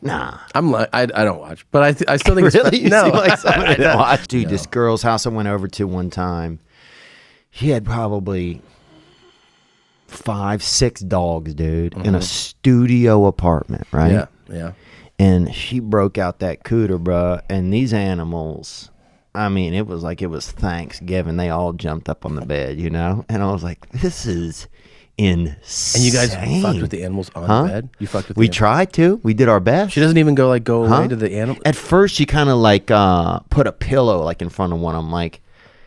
S16: Nah.
S2: I'm like I don't watch, but I still think
S16: Really?
S2: it's
S16: You
S2: no.
S16: seem like somebody that watch. Dude,
S2: No.
S16: this girl's house I went over to one time, she had probably 5-6 dogs, dude, in a studio apartment, right?
S2: Yeah, yeah.
S16: And she broke out that cooter, bruh. And these animals, I mean, it was like it was Thanksgiving. They all jumped up on the bed, you know? And I was like, this is insane.
S2: And you guys fucked with the animals on the bed? You fucked with
S16: We
S2: the animals?
S16: tried to. We did our best.
S2: She doesn't even go away to the animal.
S16: At first, she kind of like put a pillow like in front of one. I'm like,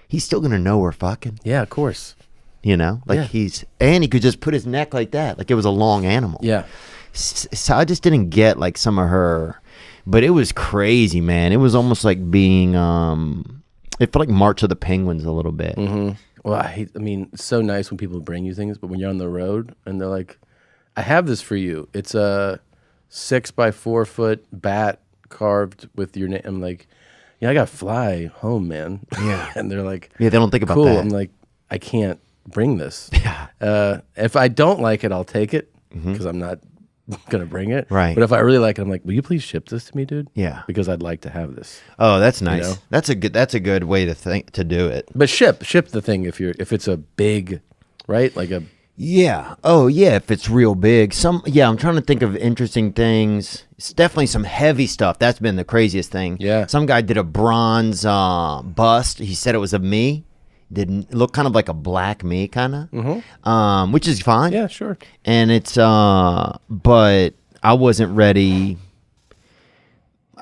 S16: he's still gonna know we're fucking.
S2: Yeah, of course.
S16: You know, like and he could just put his neck like that, like it was a long animal.
S2: Yeah.
S16: So I just didn't get like some of her, but it was crazy, man. It was almost like being, it felt like March of the Penguins a little bit.
S2: Mm-hmm. Well, I mean, it's so nice when people bring you things, but when you're on the road and they're like, I have this for you. It's a 6x4 foot bat carved with your name. I'm like, yeah, I got to fly home, man.
S16: Yeah.
S2: And they're like,
S16: Yeah, they don't think about
S2: cool.
S16: that.
S2: I'm like, I can't bring this. Yeah. If I don't like it, I'll take it because I'm not going to bring it.
S16: Right.
S2: But if I really like it, I'm like, will you please ship this to me, dude?
S16: Yeah.
S2: Because I'd like to have this.
S16: Oh, that's nice.
S2: know?
S16: That's a good way to do it.
S2: But ship the thing if it's a big, right? Like a
S16: Yeah. Oh, yeah. If it's real big, I'm trying to think of interesting things. It's definitely some heavy stuff. That's been the craziest thing.
S2: Yeah.
S16: Some guy did a bronze bust. He said it was of me. Didn't look kind of like a black me, kind of, which is fine.
S2: Yeah, sure.
S16: And it's, but I wasn't ready.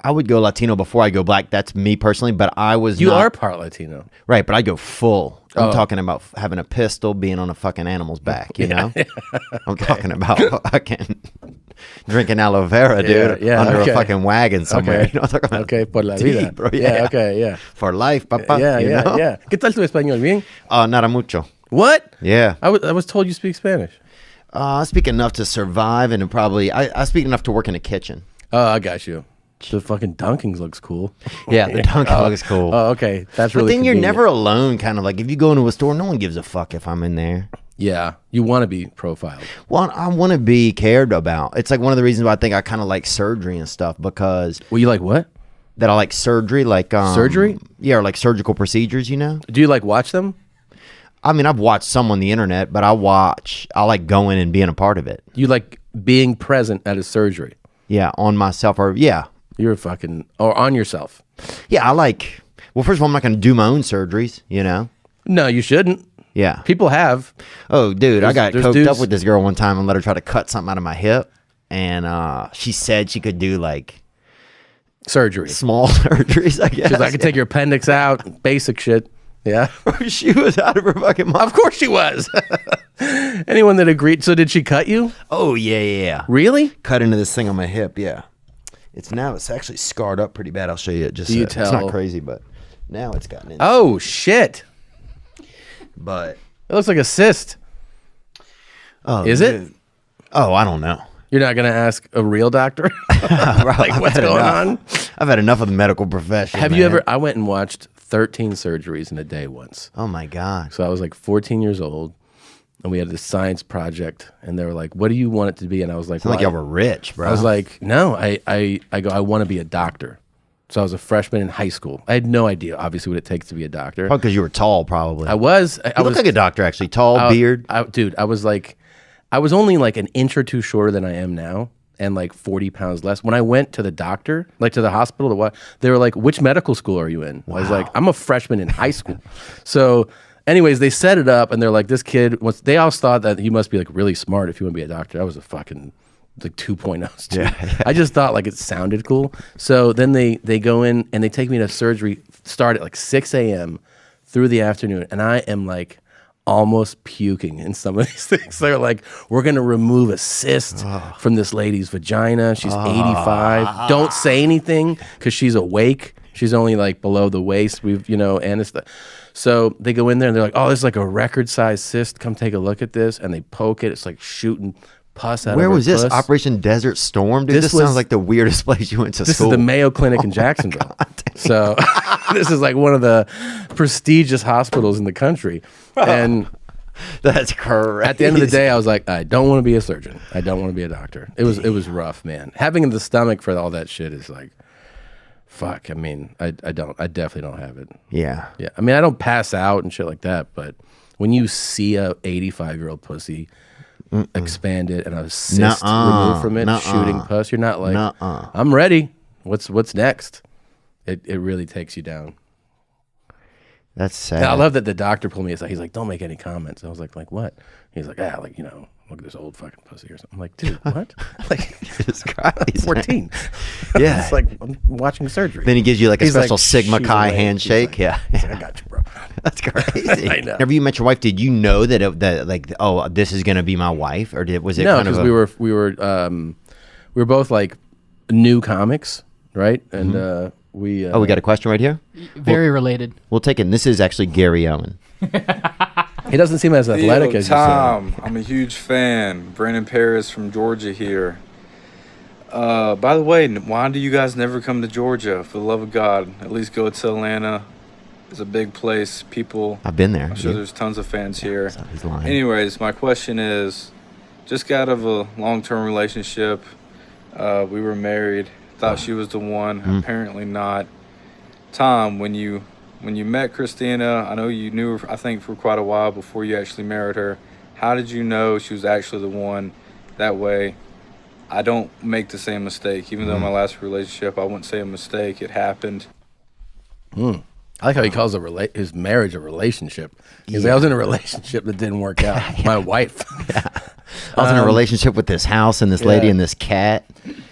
S16: I would go Latino before I go black. That's me personally, but I was.
S2: You
S16: not,
S2: are part Latino,
S16: right? But I go full. I'm
S2: Oh.
S16: talking about having a pistol, being on a fucking animal's back. You know, I'm talking about fucking drinking aloe vera, dude, under a fucking wagon somewhere.
S2: Okay.
S16: You know what I'm talking about?
S2: Okay, por la
S16: Deep,
S2: vida.
S16: bro.
S2: Yeah, okay, yeah.
S16: For life, papa.
S2: Yeah,
S16: you
S2: yeah,
S16: know?
S2: yeah. ¿Qué tal tu español? Bien?
S16: Nada mucho.
S2: What?
S16: Yeah.
S2: I was told you speak Spanish.
S16: I speak enough to survive, and probably I speak enough to work in a kitchen.
S2: Oh, I got you. The fucking Dunkings looks cool.
S16: Yeah, the Dunkin' looks cool.
S2: Oh, okay. That's
S16: But
S2: really
S16: then you're
S2: convenient.
S16: never alone, kind of like if you go into a store, no one gives a fuck if I'm in there.
S2: Yeah, you want to be profiled.
S16: Well, I want to be cared about. It's like one of the reasons why I think I kind of like surgery and stuff because.
S2: Well, you like what?
S16: That I like surgery, like
S2: surgery.
S16: Yeah, or like surgical procedures. You know.
S2: Do you like watch them?
S16: I mean, I've watched some on the internet, but I like going and being a part of it.
S2: You like being present at a surgery?
S16: Yeah, on myself or yeah.
S2: You're or on yourself.
S16: Yeah, I like. Well, first of all, I'm not going to do my own surgeries. You know.
S2: No, you shouldn't.
S16: Yeah.
S2: People have.
S16: Oh, dude, I got coked
S2: dudes.
S16: up with this girl one time and let her try to cut something out of my hip. And she said she could do like
S2: surgery.
S16: Small surgeries, I guess.
S2: She's like, I could take your appendix out. Basic shit. Yeah.
S16: She was out of her fucking mind.
S2: Of course she was. Anyone that agreed. So did she cut you?
S16: Oh, yeah.
S2: Really?
S16: Cut into this thing on my hip, yeah. It's actually scarred up pretty bad. I'll show you it. Just
S2: Do you
S16: it's
S2: tell?
S16: not crazy, but now it's gotten in.
S2: Oh, shit.
S16: But
S2: it looks like a cyst.
S16: Oh,
S2: is it?
S16: Oh, I don't know.
S2: You're not going to ask a real doctor? Like, what's going on?
S16: I've had enough of the medical profession.
S2: Have you ever? I went and watched 13 surgeries in a day once.
S16: Oh, my God.
S2: So I was like 14 years old, and we had this science project, and they were like, what do you want it to be? And I was like,
S16: Sound like y'all were rich, bro.
S2: I was like, no, I want to be a doctor. So I was a freshman in high school. I had no idea, obviously, what it takes to be a doctor.
S16: Probably because you were tall, probably.
S2: I was.
S16: You look like a doctor, actually. Tall, beard.
S2: Dude, I was only like an inch or two shorter than I am now. and like 40 pounds less. When I went to the doctor, like to the hospital, they were like, which medical school are you in? Wow. I was like, I'm a freshman in high school. So anyways, they set it up and they're like, this kid, they all thought that he must be like really smart if you want to be a doctor. I was a fucking like 2.0. Yeah. I just thought like it sounded cool. So then they go in and they take me to surgery, start at like 6 a.m. through the afternoon. And I am like almost puking in some of these things. They're like, we're going to remove a cyst from this lady's vagina. She's 85. Don't say anything because she's awake. She's only like below the waist. We've, anesthesia. So they go in there and they're like, oh, this is like a record-sized cyst. Come take a look at this. And they poke it. It's like shooting pus out of her
S16: Where was this?
S2: puss.
S16: Operation Desert Storm? Dude, this sounds like the weirdest place you went to school.
S2: This is the Mayo Clinic in Jacksonville. So this is like one of the prestigious hospitals in the country. And
S16: that's correct.
S2: At the end of the day, I was like, I don't want to be a surgeon. I don't want to be a doctor. It was rough, man. Having the stomach for all that shit is like, fuck. I mean, I definitely don't have it.
S16: Yeah.
S2: Yeah. I mean, I don't pass out and shit like that, but when you see a 85-year-old pussy expanded and a cyst removed from it, shooting pus, you're not like, I'm ready. What's next? It really takes you down.
S16: That's sad.
S2: And I love that the doctor pulled me aside. He's like, don't make any comments. I was like what? He's like, look at this old fucking pussy or something. I'm like, dude, what? Like,
S16: Jesus Christ.
S2: 14.
S16: Yeah.
S2: It's like, I'm watching surgery.
S16: Then he gives you like a
S2: He's
S16: special
S2: like,
S16: Sigma
S2: she's
S16: Chi
S2: awake.
S16: handshake.
S2: He's
S16: Yeah.
S2: like, I got you, bro.
S16: That's crazy.
S2: I know.
S16: Whenever you met your wife, did you know that this is going to be my wife? Or was it
S2: no,
S16: kind of
S2: because we were both like new comics, right? And we
S16: got a question right here?
S18: Very related.
S16: We'll take it. This is actually Gary Owen.
S2: He doesn't seem as athletic as
S19: Tom,
S2: you say.
S19: I'm a huge fan. Brandon Paris from Georgia here. By the way, why do you guys never come to Georgia? For the love of God, at least go to Atlanta. It's a big place. People.
S16: I've been there.
S19: I'm sure there's tons of fans here.
S16: He's lying.
S19: Anyways, my question is, just got out of a long-term relationship. We were married. Thought she was the one. Apparently not. Tom, when you met Christina, I know you knew her, I think, for quite a while before you actually married her. How did you know she was actually the one? That way, I don't make the same mistake. Even though my last relationship, I wouldn't say a mistake. It happened.
S2: I like how he calls his marriage a relationship. He's like, I was in a relationship that didn't work out. My wife.
S16: I was in a relationship with this house and this lady and this cat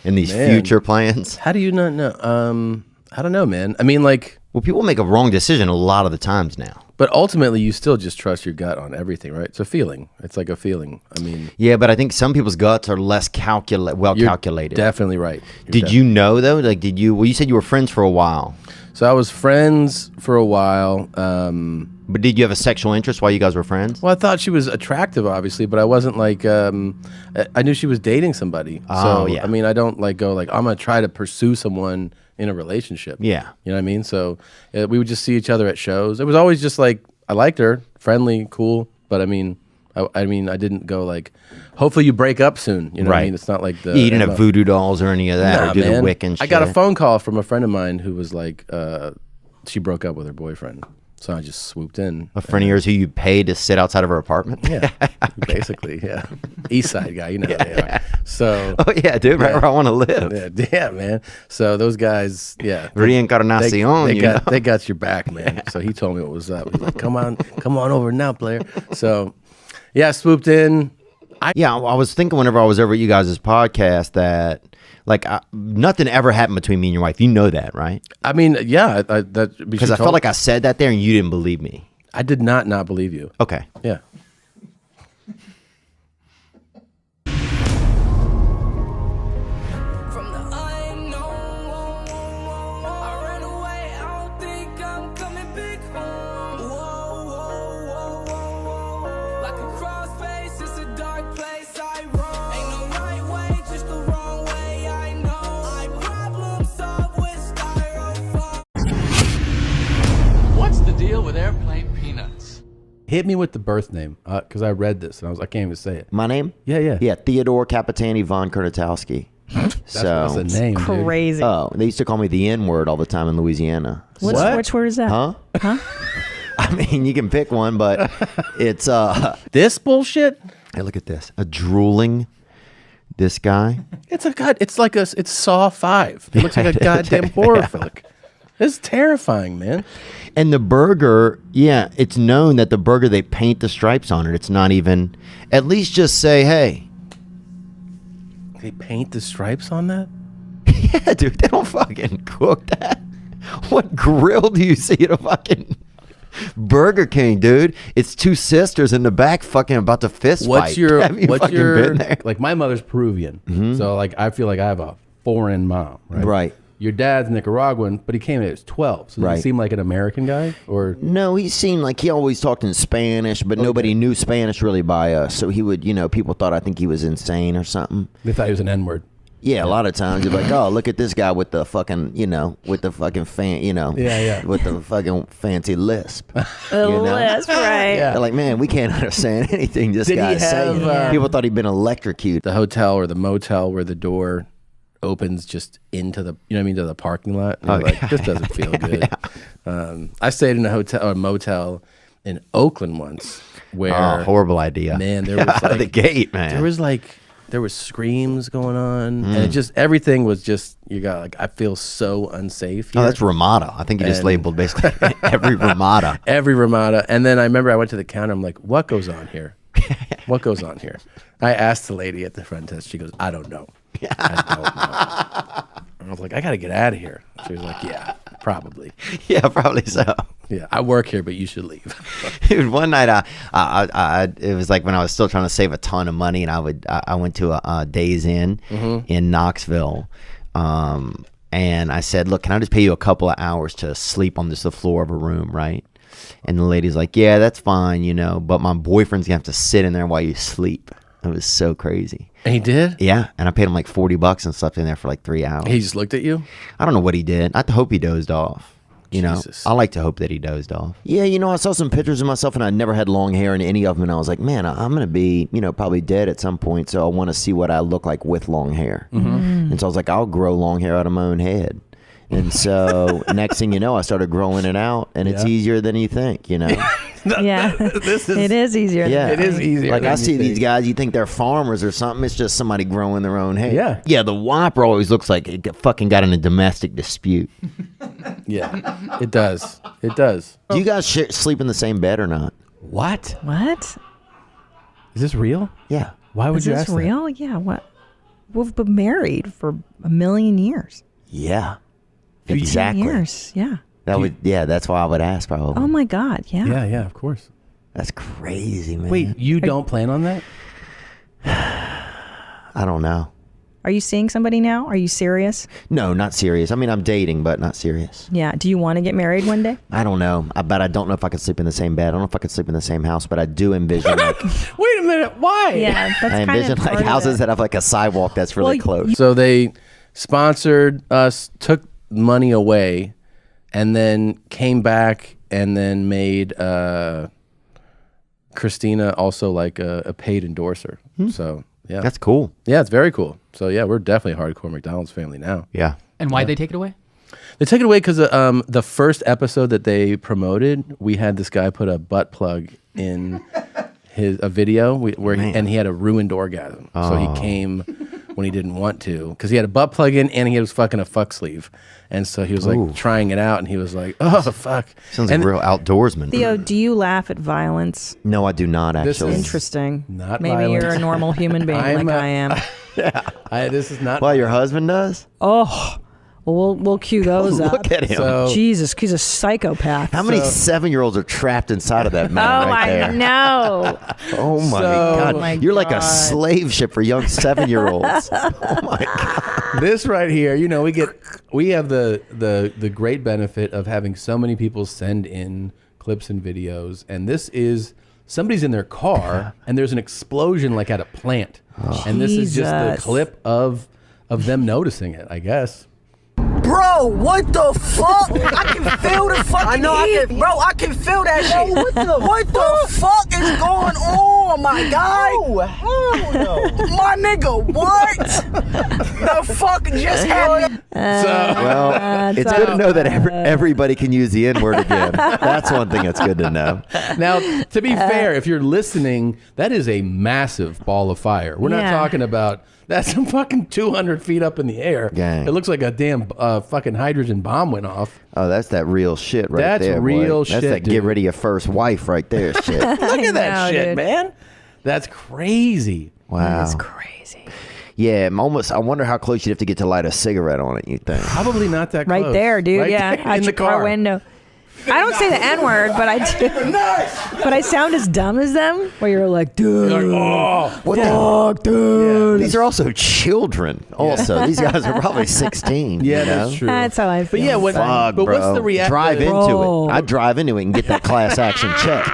S16: and these future plans.
S2: How do you not know? I don't know, man. I mean, like...
S16: Well, people make a wrong decision a lot of the times now.
S2: But ultimately, you still just trust your gut on everything, right? It's a feeling. It's like a feeling. I mean...
S16: Yeah, but I think some people's guts are less calculated.
S2: Definitely right.
S16: Did you know, though? Like, well, you said you were friends for a while.
S2: So I was friends for a while.
S16: But did you have a sexual interest while you guys were friends?
S2: Well, I thought she was attractive, obviously, but I wasn't like, I knew she was dating somebody.
S16: Oh,
S2: so,
S16: yeah.
S2: I mean, I don't like go like, I'm going to try to pursue someone in a relationship.
S16: Yeah.
S2: You know what I mean? So we would just see each other at shows. It was always just like, I liked her, friendly, cool. But I mean, I didn't go like, hopefully you break up soon. You know what I mean? It's not like
S16: you didn't have voodoo dolls or any of that, or do the Wiccan shit.
S2: I got a phone call from a friend of mine who was like, she broke up with her boyfriend. So I just swooped in.
S16: A friend of yours who you paid to sit outside of her apartment?
S2: Yeah, basically, yeah. East Side guy, you know how they are. So,
S16: oh yeah, dude, right where I want to live.
S2: Yeah, man. So those guys, yeah.
S16: Reencarnacion,
S2: they got your back, man. So he told me what was up. He's like, come on over now, player. So, yeah, I swooped in.
S16: I was thinking whenever I was over at you guys' podcast that, like, nothing ever happened between me and your wife. You know that, right?
S2: I mean, yeah.
S16: Because I felt like I said that there and you didn't believe me.
S2: I did not believe you.
S16: Okay.
S2: Yeah.
S15: With airplane peanuts.
S2: Hit me with the birth name, because I read this and I can't even say it.
S16: My name?
S2: Yeah.
S16: Yeah, Theodore Capitani von Kurnatowski.
S2: That's a name,
S3: crazy.
S2: Dude.
S16: Oh, they used to call me the N-word all the time in Louisiana.
S3: Which word is that?
S16: Huh? I mean, you can pick one, but it's
S2: this bullshit.
S16: Hey, look at this. A drooling, This guy.
S2: It's it's Saw 5. It looks like a goddamn horror flick. It's terrifying, man.
S16: And the burger, yeah, it's known that the burger, they paint the stripes on it. It's not even, at least just say, hey.
S2: They paint the stripes on that?
S16: Yeah, dude, they don't fucking cook that. What grill do you see at a fucking Burger King, dude? It's two sisters in the back fucking about to fist fight.
S2: What's your like my mother's Peruvian. So like I feel like I have a foreign mom, right?
S16: Right.
S2: Your dad's Nicaraguan, but he came in at 12. So does he seem like an American guy? Or
S16: no, he seemed like he always talked in Spanish, but nobody knew Spanish really by us. So he would, people thought I think he was insane or something.
S2: They thought he was an N-word.
S16: Yeah, a lot of times you're like, oh, look at this guy with the fucking, with the fucking with the fucking fancy lisp.
S3: Lisp, right?
S16: They're like, man, we can't understand anything this guy's saying. People thought he'd been electrocuted.
S2: The hotel or the motel where the door opens just into the, to the parking lot. And you're like, this doesn't feel good. I stayed in a motel in Oakland once where
S16: horrible idea.
S2: Man, there was
S16: out of the gate, man.
S2: There was screams going on, and it just everything was just I feel so unsafe here.
S16: Oh, that's Ramada. I think you just labeled basically every Ramada.
S2: Every Ramada. And then I remember I went to the counter. I'm like, what goes on here? What goes on here? I asked the lady at the front desk. She goes, I don't know. I don't know. And I was like, I got to get out of here. She was like, yeah, probably.
S16: Yeah, probably so.
S2: Yeah, I work here, but you should leave.
S16: Dude, one night it was like when I was still trying to save a ton of money, and I went to a Days Inn in Knoxville, and I said, look, can I just pay you a couple of hours to sleep on the floor of a room, right? And the lady's like, yeah, that's fine, but my boyfriend's gonna have to sit in there while you sleep. It was so crazy.
S2: And he did?
S16: Yeah, and I paid him like $40 and slept in there for like 3 hours.
S2: He just looked at you?
S16: I don't know what he did. I hope he dozed off.
S2: Jesus.
S16: I like to hope that he dozed off. Yeah, I saw some pictures of myself, and I never had long hair in any of them, and I was like, man, I'm going to be, probably dead at some point, so I want to see what I look like with long hair. And so I was like, I'll grow long hair out of my own head. And so next thing you know, I started growing it out, and it's easier than you think,
S3: Yeah, it is easier.
S16: Yeah,
S2: it is easier.
S16: Like I see these guys, you think they're farmers or something. It's just somebody growing their own hair. Yeah. The Whopper always looks like it fucking got in a domestic dispute.
S2: Yeah, it does. It does.
S16: Do you guys sleep in the same bed or not?
S2: What? Is this real?
S16: Yeah.
S2: Why would you ask that?
S3: Is this real? Yeah. What? We've been married for a million years.
S16: Yeah.
S3: 15
S16: exactly.
S3: years. Yeah.
S16: That's why I would ask probably.
S3: Oh my God. Yeah.
S2: Yeah, of course.
S16: That's crazy, man.
S2: Wait, you don't plan on that?
S16: I don't know.
S3: Are you seeing somebody now? Are you serious?
S16: No, not serious. I mean, I'm dating, but not serious.
S3: Yeah. Do you want to get married one day?
S16: I don't know. But I don't know if I could sleep in the same bed. I don't know if I could sleep in the same house, but I do envision
S2: Wait a minute. Why?
S3: Yeah, that's
S16: I envision
S3: kind of
S16: houses that have like a sidewalk that's really close.
S2: So they sponsored us, took money away, and then came back and then made Christina also like a paid endorser. So yeah,
S16: that's cool.
S2: Yeah, it's very cool. So yeah, we're definitely a hardcore McDonald's family now.
S16: Yeah.
S17: And why'd they take it away?
S2: They took it away because the first episode that they promoted, we had this guy put a butt plug in a video where he had a ruined orgasm. So he came when he didn't want to because he had a butt plug in and he was fucking a fuck sleeve. And so he was like trying it out and he was like, oh, fuck.
S16: Sounds like a real outdoorsman.
S3: Theo, do you laugh at violence?
S16: No, I do not actually.
S3: This is interesting.
S2: Not
S3: Maybe
S2: violent.
S3: you're a normal human being like I am.
S2: This is not.
S16: Well, your husband does?
S3: Oh. Well, we'll cue those up.
S16: Look at him.
S3: Jesus, he's a psychopath.
S16: How many 7-year-olds are trapped inside of that man right there?
S3: know.
S16: Oh, my God. You're like a slave ship for young 7-year-olds. Oh, my God.
S2: This right here, we have the great benefit of having so many people send in clips and videos. And this is somebody's in their car and there's an explosion like at a plant. And this is just the clip of them noticing it, I guess.
S14: Bro, what the fuck? I can feel the fucking heat. Bro, I can feel that shit. What the fuck is going on, my guy? Oh, hell no. My nigga, what? The fuck just happened?
S16: Well, it's good to know that everybody can use the N-word again. That's one thing that's good to know.
S2: Now, to be fair, if you're listening, that is a massive ball of fire. We're not talking about that's some fucking 200 feet up in the air.
S16: Gang.
S2: It looks like a damn fucking hydrogen bomb went off.
S16: Oh, that's that real shit right there.
S2: That's real
S16: boy.
S2: shit.
S16: That's that
S2: dude.
S16: get rid of your first wife right there shit.
S2: Look at that shit,
S3: dude.
S2: man. That's crazy.
S16: Wow.
S3: That's crazy.
S16: Yeah, I wonder how close you'd have to get to light a cigarette on it, you think?
S2: Probably not that close.
S3: Right there, dude.
S2: Right
S3: yeah.
S2: there
S3: Out
S2: in the
S3: your car window. I don't say the N-word, but I do. But I sound as dumb as them, where you're like, dude.
S2: You're like,
S16: what
S3: fuck, dude.
S16: These are also children. Also, these guys are probably 16.
S2: Yeah,
S16: you know?
S2: that's true.
S3: That's how I feel.
S2: But yeah,
S16: Fuck,
S2: but
S16: bro.
S2: what's the reaction?
S16: Drive into
S3: Bro.
S16: it. I'd drive into it and get that class action check.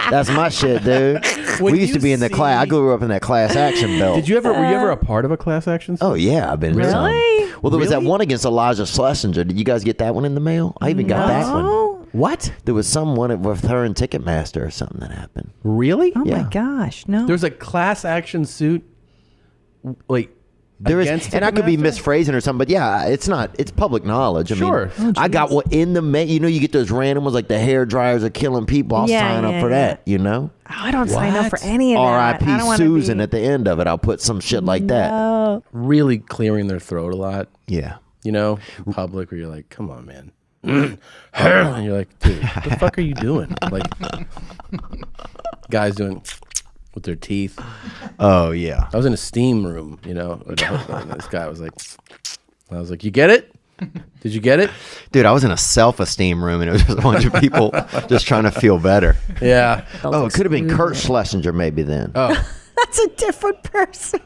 S16: That's my shit, dude.
S2: When
S16: We used to be in the class. I grew up in that class action belt.
S2: Were you ever a part of a class action?
S16: Oh yeah, I've been in some.
S3: Really?
S16: Well, there was that
S2: Really?
S16: one against Elijah Schlesinger. Did you guys get that one in the mail? I even got that one.
S2: What?
S16: There was some one with her and Ticketmaster or something that happened.
S2: Really?
S3: Oh
S16: Yeah.
S3: my gosh, no.
S2: There's a class action suit. Like
S16: There is,
S2: against
S16: and I could be
S2: Ticketmaster?
S16: misphrasing or something, but yeah, it's public knowledge. I
S2: Sure.
S16: mean, I got what in the mail. You know, you get those random ones like the hair dryers are killing people. I'll
S3: Yeah,
S16: sign up
S3: yeah,
S16: for
S3: yeah.
S16: that. You know,
S3: Oh, I don't sign up for
S2: What?
S3: any of that. I don't
S16: R.I.P.
S3: wanna
S16: Susan
S3: be-
S16: at the end of it. I'll put some shit like that.
S3: No.
S2: Really clearing their throat a lot.
S16: Yeah.
S2: You know, in public where you're like, come on, man. And you're like, dude, what the fuck are you doing? Like, guys doing with their teeth.
S16: Oh yeah.
S2: I was in a steam room, you know, and this guy was like, I was like, you get it? Did you get it?
S16: Dude, I was in a self-esteem room and it was just a bunch of people just trying to feel better.
S2: Yeah.
S16: Oh, it could have been Kurt Schlesinger maybe then.
S2: Oh.
S3: That's a different person.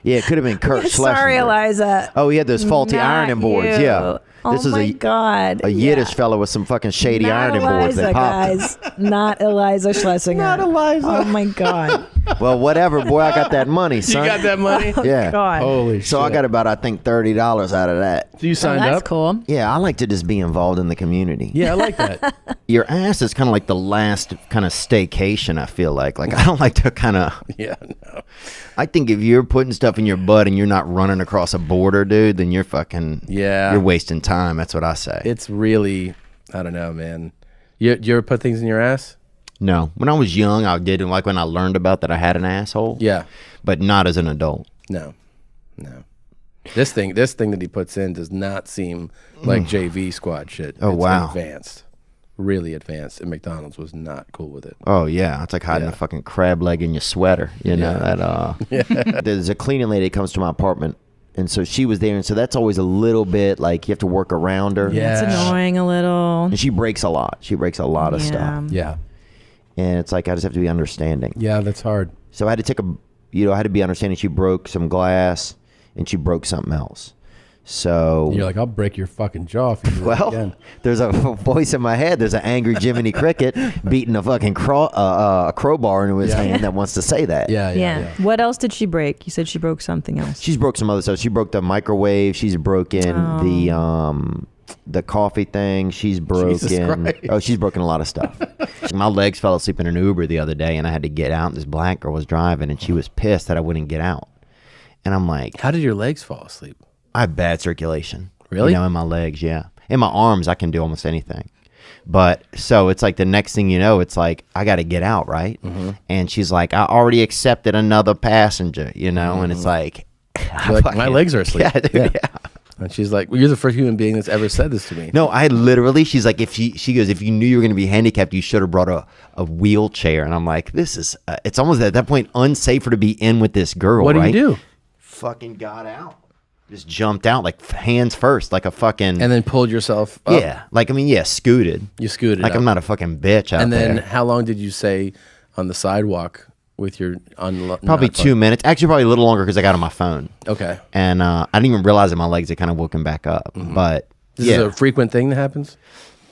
S16: Yeah, it could have been Kurt Schlesinger.
S3: Sorry, Eliza.
S16: Oh, he had those faulty
S3: Not
S16: ironing boards.
S3: you.
S16: Yeah.
S3: Oh my God.
S16: A Yiddish fellow with some fucking shady
S3: Not
S16: ironing boards that
S3: Eliza,
S16: popped.
S3: guys. Not Eliza Schlesinger. Not
S2: Eliza.
S3: Oh my God.
S16: Well, whatever, boy. I got that money, son.
S2: You got that money?
S16: Yeah.
S3: God.
S2: Holy shit.
S16: So I got about, I think, $30 out of that.
S2: So you signed
S3: That's
S2: up?
S3: cool.
S16: Yeah, I like to just be involved in the community.
S2: Yeah, I like that.
S16: Your ass is kind of like the last kind of staycation, I feel like. Like, I don't like to kind of...
S2: Yeah, no.
S16: I think if you're putting stuff in your butt and you're not running across a border, dude, then you're fucking...
S2: Yeah.
S16: You're wasting time. That's what I say.
S2: It's really, I don't know, man. You ever put things in your ass?
S16: No. When I was young, I did. Like when I learned about that I had an asshole.
S2: Yeah.
S16: But not as an adult.
S2: No. This thing that he puts in does not seem like JV squad shit.
S16: Oh,
S2: It's
S16: wow.
S2: advanced. Really advanced. And McDonald's was not cool with it.
S16: Oh yeah, it's like hiding a fucking crab leg in your sweater. You know that. There's a cleaning lady that comes to my apartment, and so she was there, and so that's always a little bit like you have to work around her.
S3: It's annoying a little.
S16: And she breaks a lot. She breaks a lot of
S3: Yeah.
S16: stuff.
S2: Yeah.
S16: And it's like I just have to be understanding.
S2: Yeah, that's hard.
S16: So I had to take I had to be understanding. She broke some glass, and she broke something else. So
S2: You're like, I'll break your fucking jaw if you do it again.
S16: well, there's a voice in my head. There's an angry Jiminy Cricket beating a fucking crowbar into his hand that wants to say that.
S3: Yeah. What else did she break? You said she broke something else.
S16: She's broke some other stuff. She broke the microwave. She's broken the coffee thing. She's broken. Oh, she's broken a lot of stuff. My legs fell asleep in an Uber the other day, and I had to get out. And this black girl was driving, and she was pissed that I wouldn't get out. And I'm like,
S2: how did your legs fall asleep?
S16: I have bad circulation.
S2: Really?
S16: You know, in my legs, yeah. In my arms, I can do almost anything. But so it's like the next thing you know, it's like, I got to get out, right?
S2: Mm-hmm.
S16: And she's like, I already accepted another passenger, you know? And it's like,
S2: You're like, my legs are asleep.
S16: Yeah, dude, yeah.
S2: And she's like, well, you're the first human being that's ever said this to me.
S16: No, I literally, she's like, she goes, if you knew you were going to be handicapped, you should have brought a wheelchair. And I'm like, this is, it's almost at that point unsafer to be in with this girl,
S2: What
S16: right?
S2: do you do?
S16: Fucking got out. Just jumped out, like hands first, like a fucking...
S2: And then pulled yourself up?
S16: Yeah. Like, I mean, yeah, scooted.
S2: You scooted
S16: Like,
S2: up.
S16: I'm not a fucking bitch out
S2: And then
S16: there.
S2: how long did you say on the sidewalk with your...
S16: Probably 2 minutes. Actually, probably a little longer because I got on my phone.
S2: Okay.
S16: And I didn't even realize that my legs had kind of woken back up. But,
S2: This
S16: yeah.
S2: is a frequent thing that happens?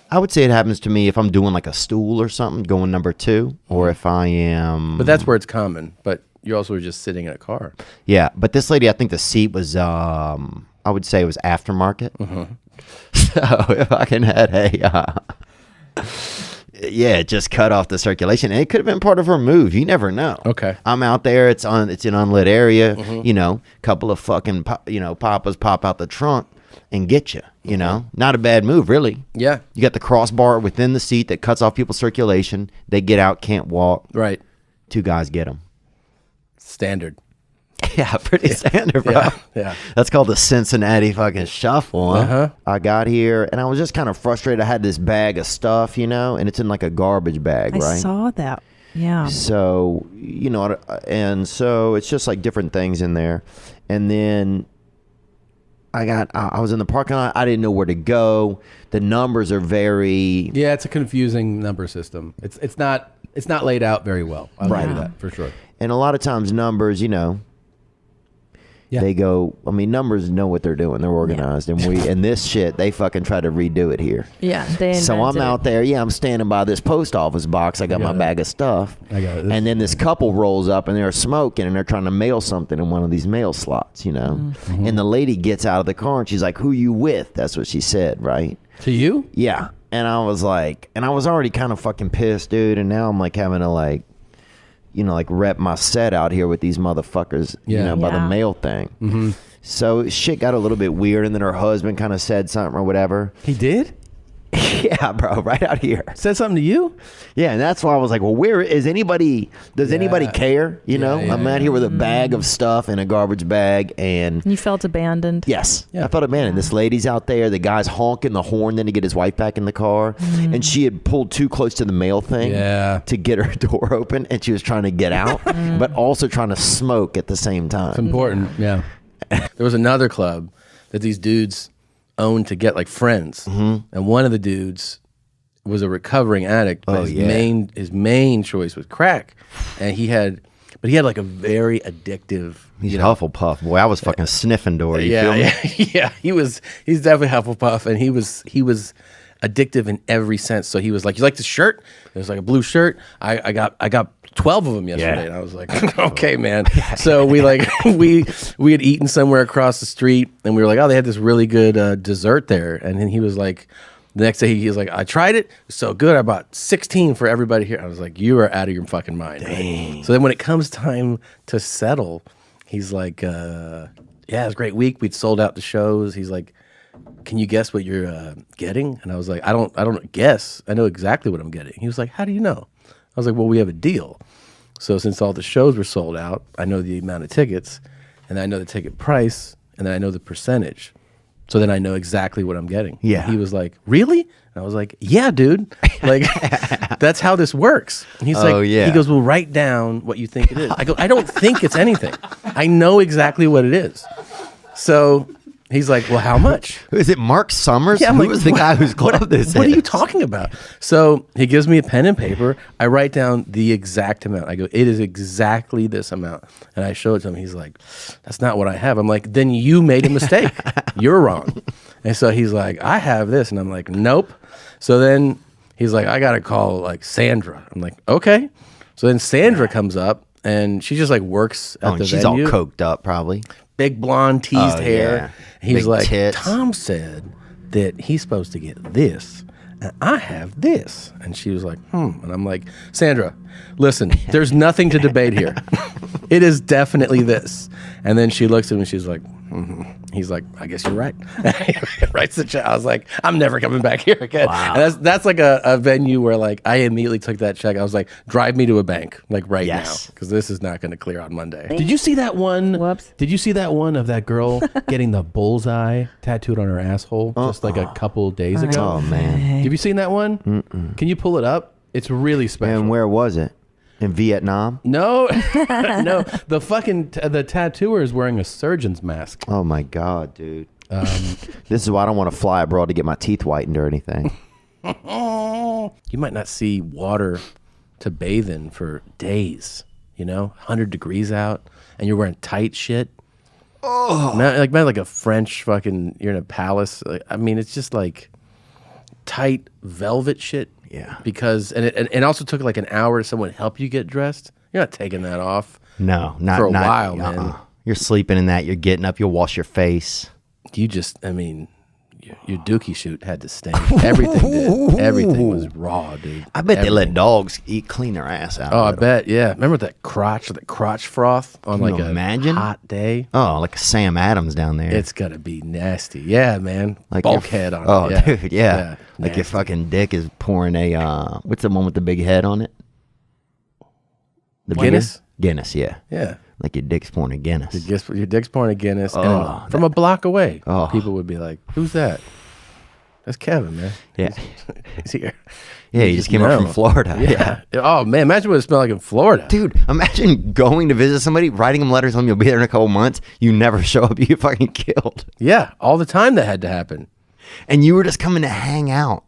S16: I would say it happens to me if I'm doing like a stool or something, going number 2, or if I am...
S2: But that's where it's common. But you also were just sitting in a car.
S16: Yeah, but this lady, I think the seat was, I would say it was aftermarket. So if I can had yeah, it just cut off the circulation. And it could have been part of her move. You never know.
S2: Okay.
S16: I'm out there. It's an unlit area. You know, couple of fucking, papas pop out the trunk. and get you. You know, not a bad move, really.
S2: Yeah.
S16: You got the crossbar within the seat that cuts off people's circulation. They get out, can't walk.
S2: Right.
S16: 2 guys get them.
S2: Standard.
S16: Yeah, pretty standard, bro.
S2: Yeah.
S16: That's called the Cincinnati fucking shuffle. Huh? I got here and I was just kind of frustrated. I had this bag of stuff, you know, and it's in like a garbage bag, right?
S3: I saw that. Yeah.
S16: So, you know, and so it's just like different things in there. And then I was in the parking lot. I didn't know where to go. The numbers are very...
S2: Yeah, it's a confusing number system. It's not laid out very well. I'll give you that for sure.
S16: And a lot of times numbers, you know, they go, I mean, numbers know what they're doing. They're organized. And this shit, they fucking try to redo it here.
S3: Yeah.
S16: So I'm out there. Yeah, I'm standing by this post office box. I got my bag of stuff.
S2: I got it.
S16: And then this couple rolls up and they're smoking and they're trying to mail something in one of these mail slots, you know.
S2: Mm-hmm.
S16: And the lady gets out of the car and she's like, "Who you with?" That's what she said, right?
S2: To you?
S16: Yeah. And I was like, and I was already kind of fucking pissed, dude. And now I'm like having to like, you know, like rep my set out here with these motherfuckers, you know, by the mail thing.
S2: Mm-hmm.
S16: So shit got a little bit weird. And then her husband kind of said something or whatever.
S2: He did?
S16: Yeah, bro, right out here.
S2: Said something to you?
S16: Yeah, and that's why I was like, well, where is anybody? Does anybody care? You know, I'm out here with a bag of stuff in a garbage bag, and
S3: you felt abandoned.
S16: Yes, I felt abandoned. This lady's out there. The guy's honking the horn then to get his wife back in the car, and she had pulled too close to the mail thing to get her door open, and she was trying to get out, but also trying to smoke at the same time.
S2: It's important. Yeah. There was another club that these dudes owned to get like friends, and one of the dudes was a recovering addict, but his main choice was crack, and he had like a very addictive.
S16: He's Hufflepuff, boy. I was fucking sniffing door. You feel me?
S2: Yeah. He's definitely Hufflepuff, and he was addictive in every sense. So he was like, "You like this shirt? It was like a blue shirt. I got 12 of them yesterday." And I was like, "Okay, man." So we had eaten somewhere across the street, and we were like, "Oh, they had this really good dessert there." And then he was like, the next day he was like, "I tried it. It's so good. I bought 16 for everybody here." I was like, "You are out of your fucking mind." Right? So then when it comes time to settle, he's like, "Yeah, it was a great week. We'd sold out the shows." He's like, "Can you guess what you're getting?" And I was like, I don't guess. I know exactly what I'm getting." He was like, "How do you know?" I was like, "Well, we have a deal. So since all the shows were sold out, I know the amount of tickets, and I know the ticket price, and then I know the percentage. So then I know exactly what I'm getting."
S16: Yeah.
S2: And he was like, "Really?" And I was like, "Yeah, dude. Like, that's how this works." And he's like, he goes, "Well, write down what you think it is." I go, "I don't think it's anything. I know exactly what it is." So he's like, "Well, how much?"
S16: Is it Mark Summers?
S2: Yeah,
S16: Who was the guy whose club this is?
S2: What are you talking about? So he gives me a pen and paper. I write down the exact amount. I go, "It is exactly this amount." And I show it to him. He's like, "That's not what I have." I'm like, "Then you made a mistake. You're wrong." And so he's like, "I have this." And I'm like, "Nope." So then he's like, "I got to call like Sandra." I'm like, "Okay." So then Sandra comes up, and she just like works at the
S16: she's
S2: venue.
S16: all coked up probably.
S2: Big blonde teased hair.
S16: Yeah.
S2: He's
S16: Big
S2: like,
S16: tits.
S2: "Tom said that he's supposed to get this, and I have this." And she was like, And I'm like, "Sandra, listen, there's nothing to debate here. It is definitely this." And then she looks at me and she's like, He's like, "I guess you're right." Writes the check. I was like, "I'm never coming back here again."
S16: Wow.
S2: And that's like a venue where like I immediately took that check. I was like, "Drive me to a bank like right now, because this is not going to clear on Monday." Did you see that one?
S3: Whoops.
S2: Did you see that one of that girl getting the bullseye tattooed on her asshole just like a couple days ago?
S16: Oh man.
S2: Have you seen that one? Can you pull it up? It's really special.
S16: And where was it? In Vietnam?
S2: No, no. The fucking the tattooer is wearing a surgeon's mask.
S16: Oh my god, dude. This is why I don't want to fly abroad to get my teeth whitened or anything.
S2: You might not see water to bathe in for days. 100 degrees out, and you're wearing tight shit. Oh, like a French fucking. You're in a palace. I mean, it's just like tight velvet shit.
S16: Yeah.
S2: Because it also took like an hour to someone help you get dressed. You're not taking that off.
S16: No, not
S2: for a while, man.
S16: You're sleeping in that. You're getting up. You'll wash your face.
S2: You just, I mean, your dookie shoot had to stink. Everything did. Everything was raw, dude.
S16: I bet they let dogs clean their ass out.
S2: Oh, I bet. Yeah. Remember that crotch froth on
S16: Can
S2: like
S16: you imagine?
S2: a hot day?
S16: Oh, like Sam Adams down there.
S2: It's gonna be nasty. Yeah, man.
S16: Like
S2: bulkhead on
S16: oh,
S2: it. Yeah.
S16: dude, yeah. Like your fucking dick is pouring a what's the one with the big head on it? The
S2: Guinness?
S16: Guinness, yeah.
S2: Yeah.
S16: Like your dick's pouring a Guinness.
S2: Your dick's pouring a Guinness.
S16: Oh,
S2: and from a block away,
S16: Oh.
S2: people would be like, "Who's that?" That's Kevin, man.
S16: Yeah.
S2: He's here.
S16: Yeah, he just came up from Florida.
S2: Yeah. Oh man, imagine what it smelled like in Florida.
S16: Dude, imagine going to visit somebody, writing them letters home, you'll be there in a couple months, you never show up, you get fucking killed.
S2: Yeah, all the time that had to happen.
S16: And you were just coming to hang out.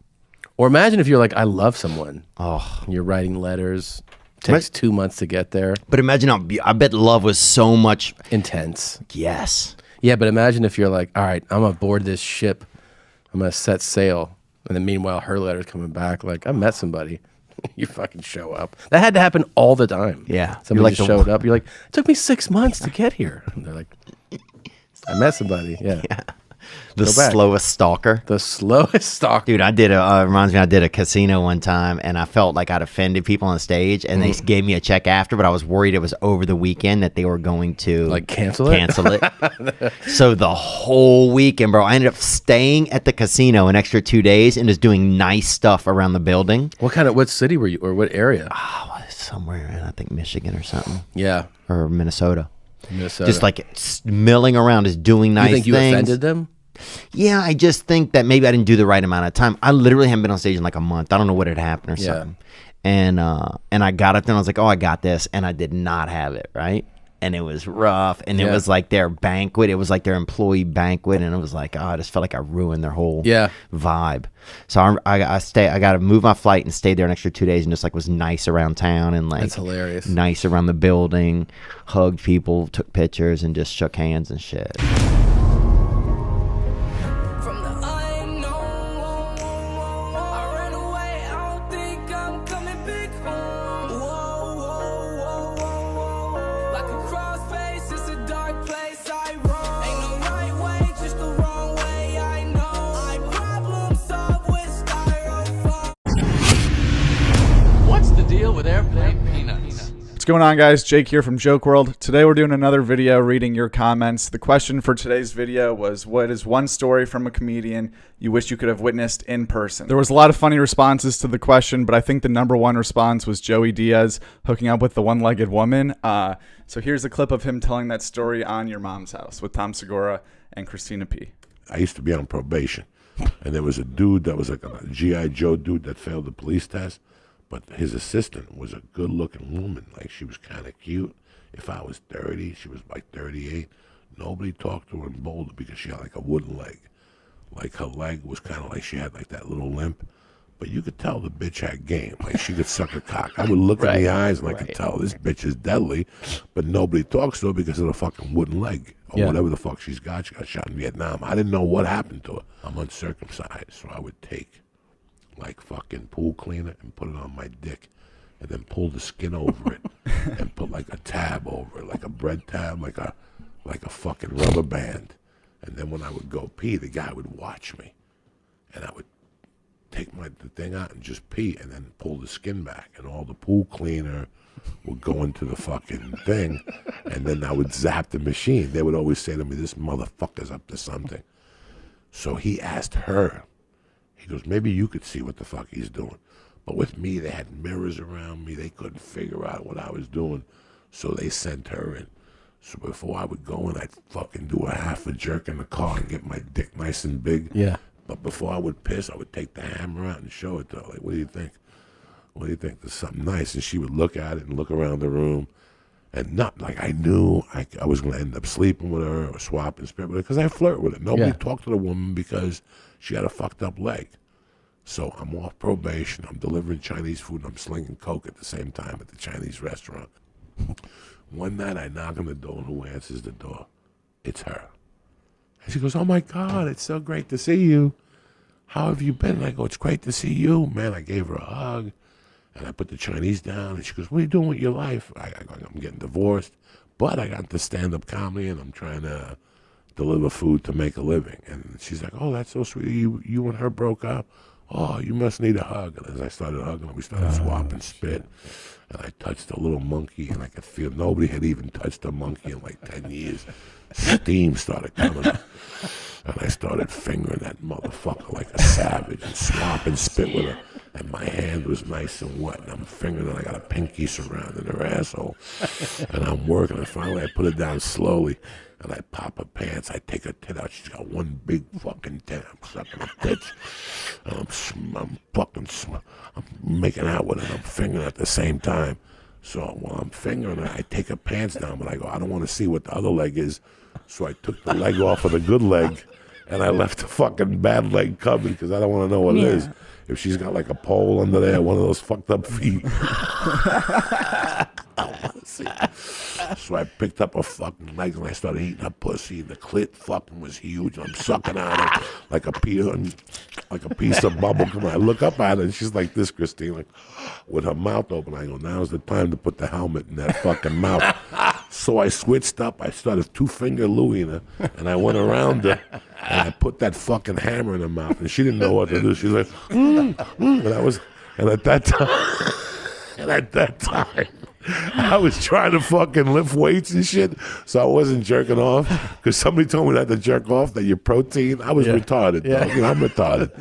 S2: Or imagine if you're like, I love someone.
S16: Oh.
S2: You're writing letters. Takes 2 months to get there.
S16: But imagine I bet love was so much
S2: intense.
S16: Yes.
S2: Yeah, but imagine if you're like, all right, I'm aboard this ship. I'm going to set sail. And then meanwhile, her letter's coming back like, I met somebody. You fucking show up. That had to happen all the time.
S16: Yeah.
S2: Somebody
S16: Like
S2: just showed up. You're like, it took me 6 months to get here. And they're like, I met somebody. Yeah.
S16: The slowest stalker.
S2: The slowest stalker.
S16: Dude, I did reminds me, I did a casino one time and I felt like I'd offended people on stage and they gave me a check after, but I was worried it was over the weekend that they were going to
S2: like cancel it.
S16: So the whole weekend, bro, I ended up staying at the casino an extra 2 days and just doing nice stuff around the building.
S2: What city were you, or what area?
S16: Oh, somewhere in, I think, Michigan or something.
S2: Yeah.
S16: Or Minnesota.
S2: Minnesota.
S16: Just like milling around, just doing nice things.
S2: You think you offended them?
S16: Yeah, I just think that maybe I didn't do the right amount of time. I literally haven't been on stage in like a month. I don't know what had happened or something. And I got up there and I was like, oh, I got this. And I did not have it, right? And it was rough. And it was like their banquet. It was like their employee banquet. And it was like, oh, I just felt like I ruined their whole vibe. So I got to move my flight and stayed there an extra 2 days and just like was nice around town and like
S2: that's hilarious.
S16: Nice around the building, hugged people, took pictures and just shook hands and shit.
S15: With airplane peanuts.
S18: What's going on, guys? Jake here from Joke WRLD. Today we're doing another video reading your comments. The question for today's video was, what is one story from a comedian you wish you could have witnessed in person? There was a lot of funny responses to the question, but I think the number one response was Joey Diaz hooking up with the one-legged woman. So here's a clip of him telling that story on Your Mom's House with Tom Segura and Christina P.
S20: I used to be on probation, and there was a dude that was like a G.I. Joe dude that failed the police test. But his assistant was a good-looking woman. Like, she was kind of cute. If I was 30, she was like 38. Nobody talked to her in Boulder because she had like a wooden leg. Like, her leg was kind of like she had like that little limp. But you could tell the bitch had game. Like, she could suck a cock. I would look in the eyes and I could tell this bitch is deadly. But nobody talks to her because of the fucking wooden leg. Or whatever the fuck she's got. She got shot in Vietnam. I didn't know what happened to her. I'm uncircumcised, so I would take like fucking pool cleaner and put it on my dick and then pull the skin over it and put like a tab over it, like a bread tab, like a fucking rubber band. And then when I would go pee, the guy would watch me and I would take the thing out and just pee and then pull the skin back and all the pool cleaner would go into the fucking thing and then I would zap the machine. They would always say to me, this motherfucker's up to something. So he asked her, he goes, maybe you could see what the fuck he's doing. But with me, they had mirrors around me. They couldn't figure out what I was doing. So they sent her in. So before I would go in, I'd fucking do a half a jerk in the car and get my dick nice and big.
S2: Yeah.
S20: But before I would piss, I would take the hammer out and show it to her. Like, what do you think? What do you think? There's something nice. And she would look at it and look around the room. And not like I knew I was going to end up sleeping with her or swapping spirit with her because I flirt with her. Nobody talked to the woman because she had a fucked up leg. So I'm off probation. I'm delivering Chinese food. And I'm slinging coke at the same time at the Chinese restaurant. One night I knock on the door and who answers the door? It's her. And she goes, oh my God, it's so great to see you. How have you been? And I go, it's great to see you. Man, I gave her a hug. And I put the Chinese down. And she goes, what are you doing with your life? I go, I'm getting divorced. But I got into stand-up comedy and I'm trying to deliver food to make a living. And she's like, oh, that's so sweet. You and her broke up? Oh, you must need a hug. And as I started hugging her, we started swapping spit. And I touched a little monkey, and I could feel nobody had even touched a monkey in like 10 years. Steam started coming up. And I started fingering that motherfucker like a savage and swapping spit with her. And my hand was nice and wet, and I'm fingering it. I got a pinky surrounding her asshole. And I'm working, and finally I put it down slowly. And I pop her pants. I take her tit out. She's got one big fucking tit. I'm sucking her tits. And I'm making out with her. I'm fingering at the same time. So while I'm fingering her, I take her pants down, but I go, I don't want to see what the other leg is. So I took the leg off of the good leg, and I left the fucking bad leg covered because I don't want to know what it is. If she's got like a pole under there, one of those fucked up feet. I don't want to see. So I picked up her fucking legs and I started eating her pussy. The clit fucking was huge. I'm sucking at her like a piece of bubble gum. I look up at her and she's like this, Christine, like with her mouth open. I go, now's the time to put the helmet in that fucking mouth. So I switched up. I started two-finger Louie her, and I went around her, and I put that fucking hammer in her mouth, and she didn't know what to do. She's like, and at that time, I was trying to fucking lift weights and shit, so I wasn't jerking off, because somebody told me not to jerk off, that your protein, I was retarded, dog. You know, I'm retarded.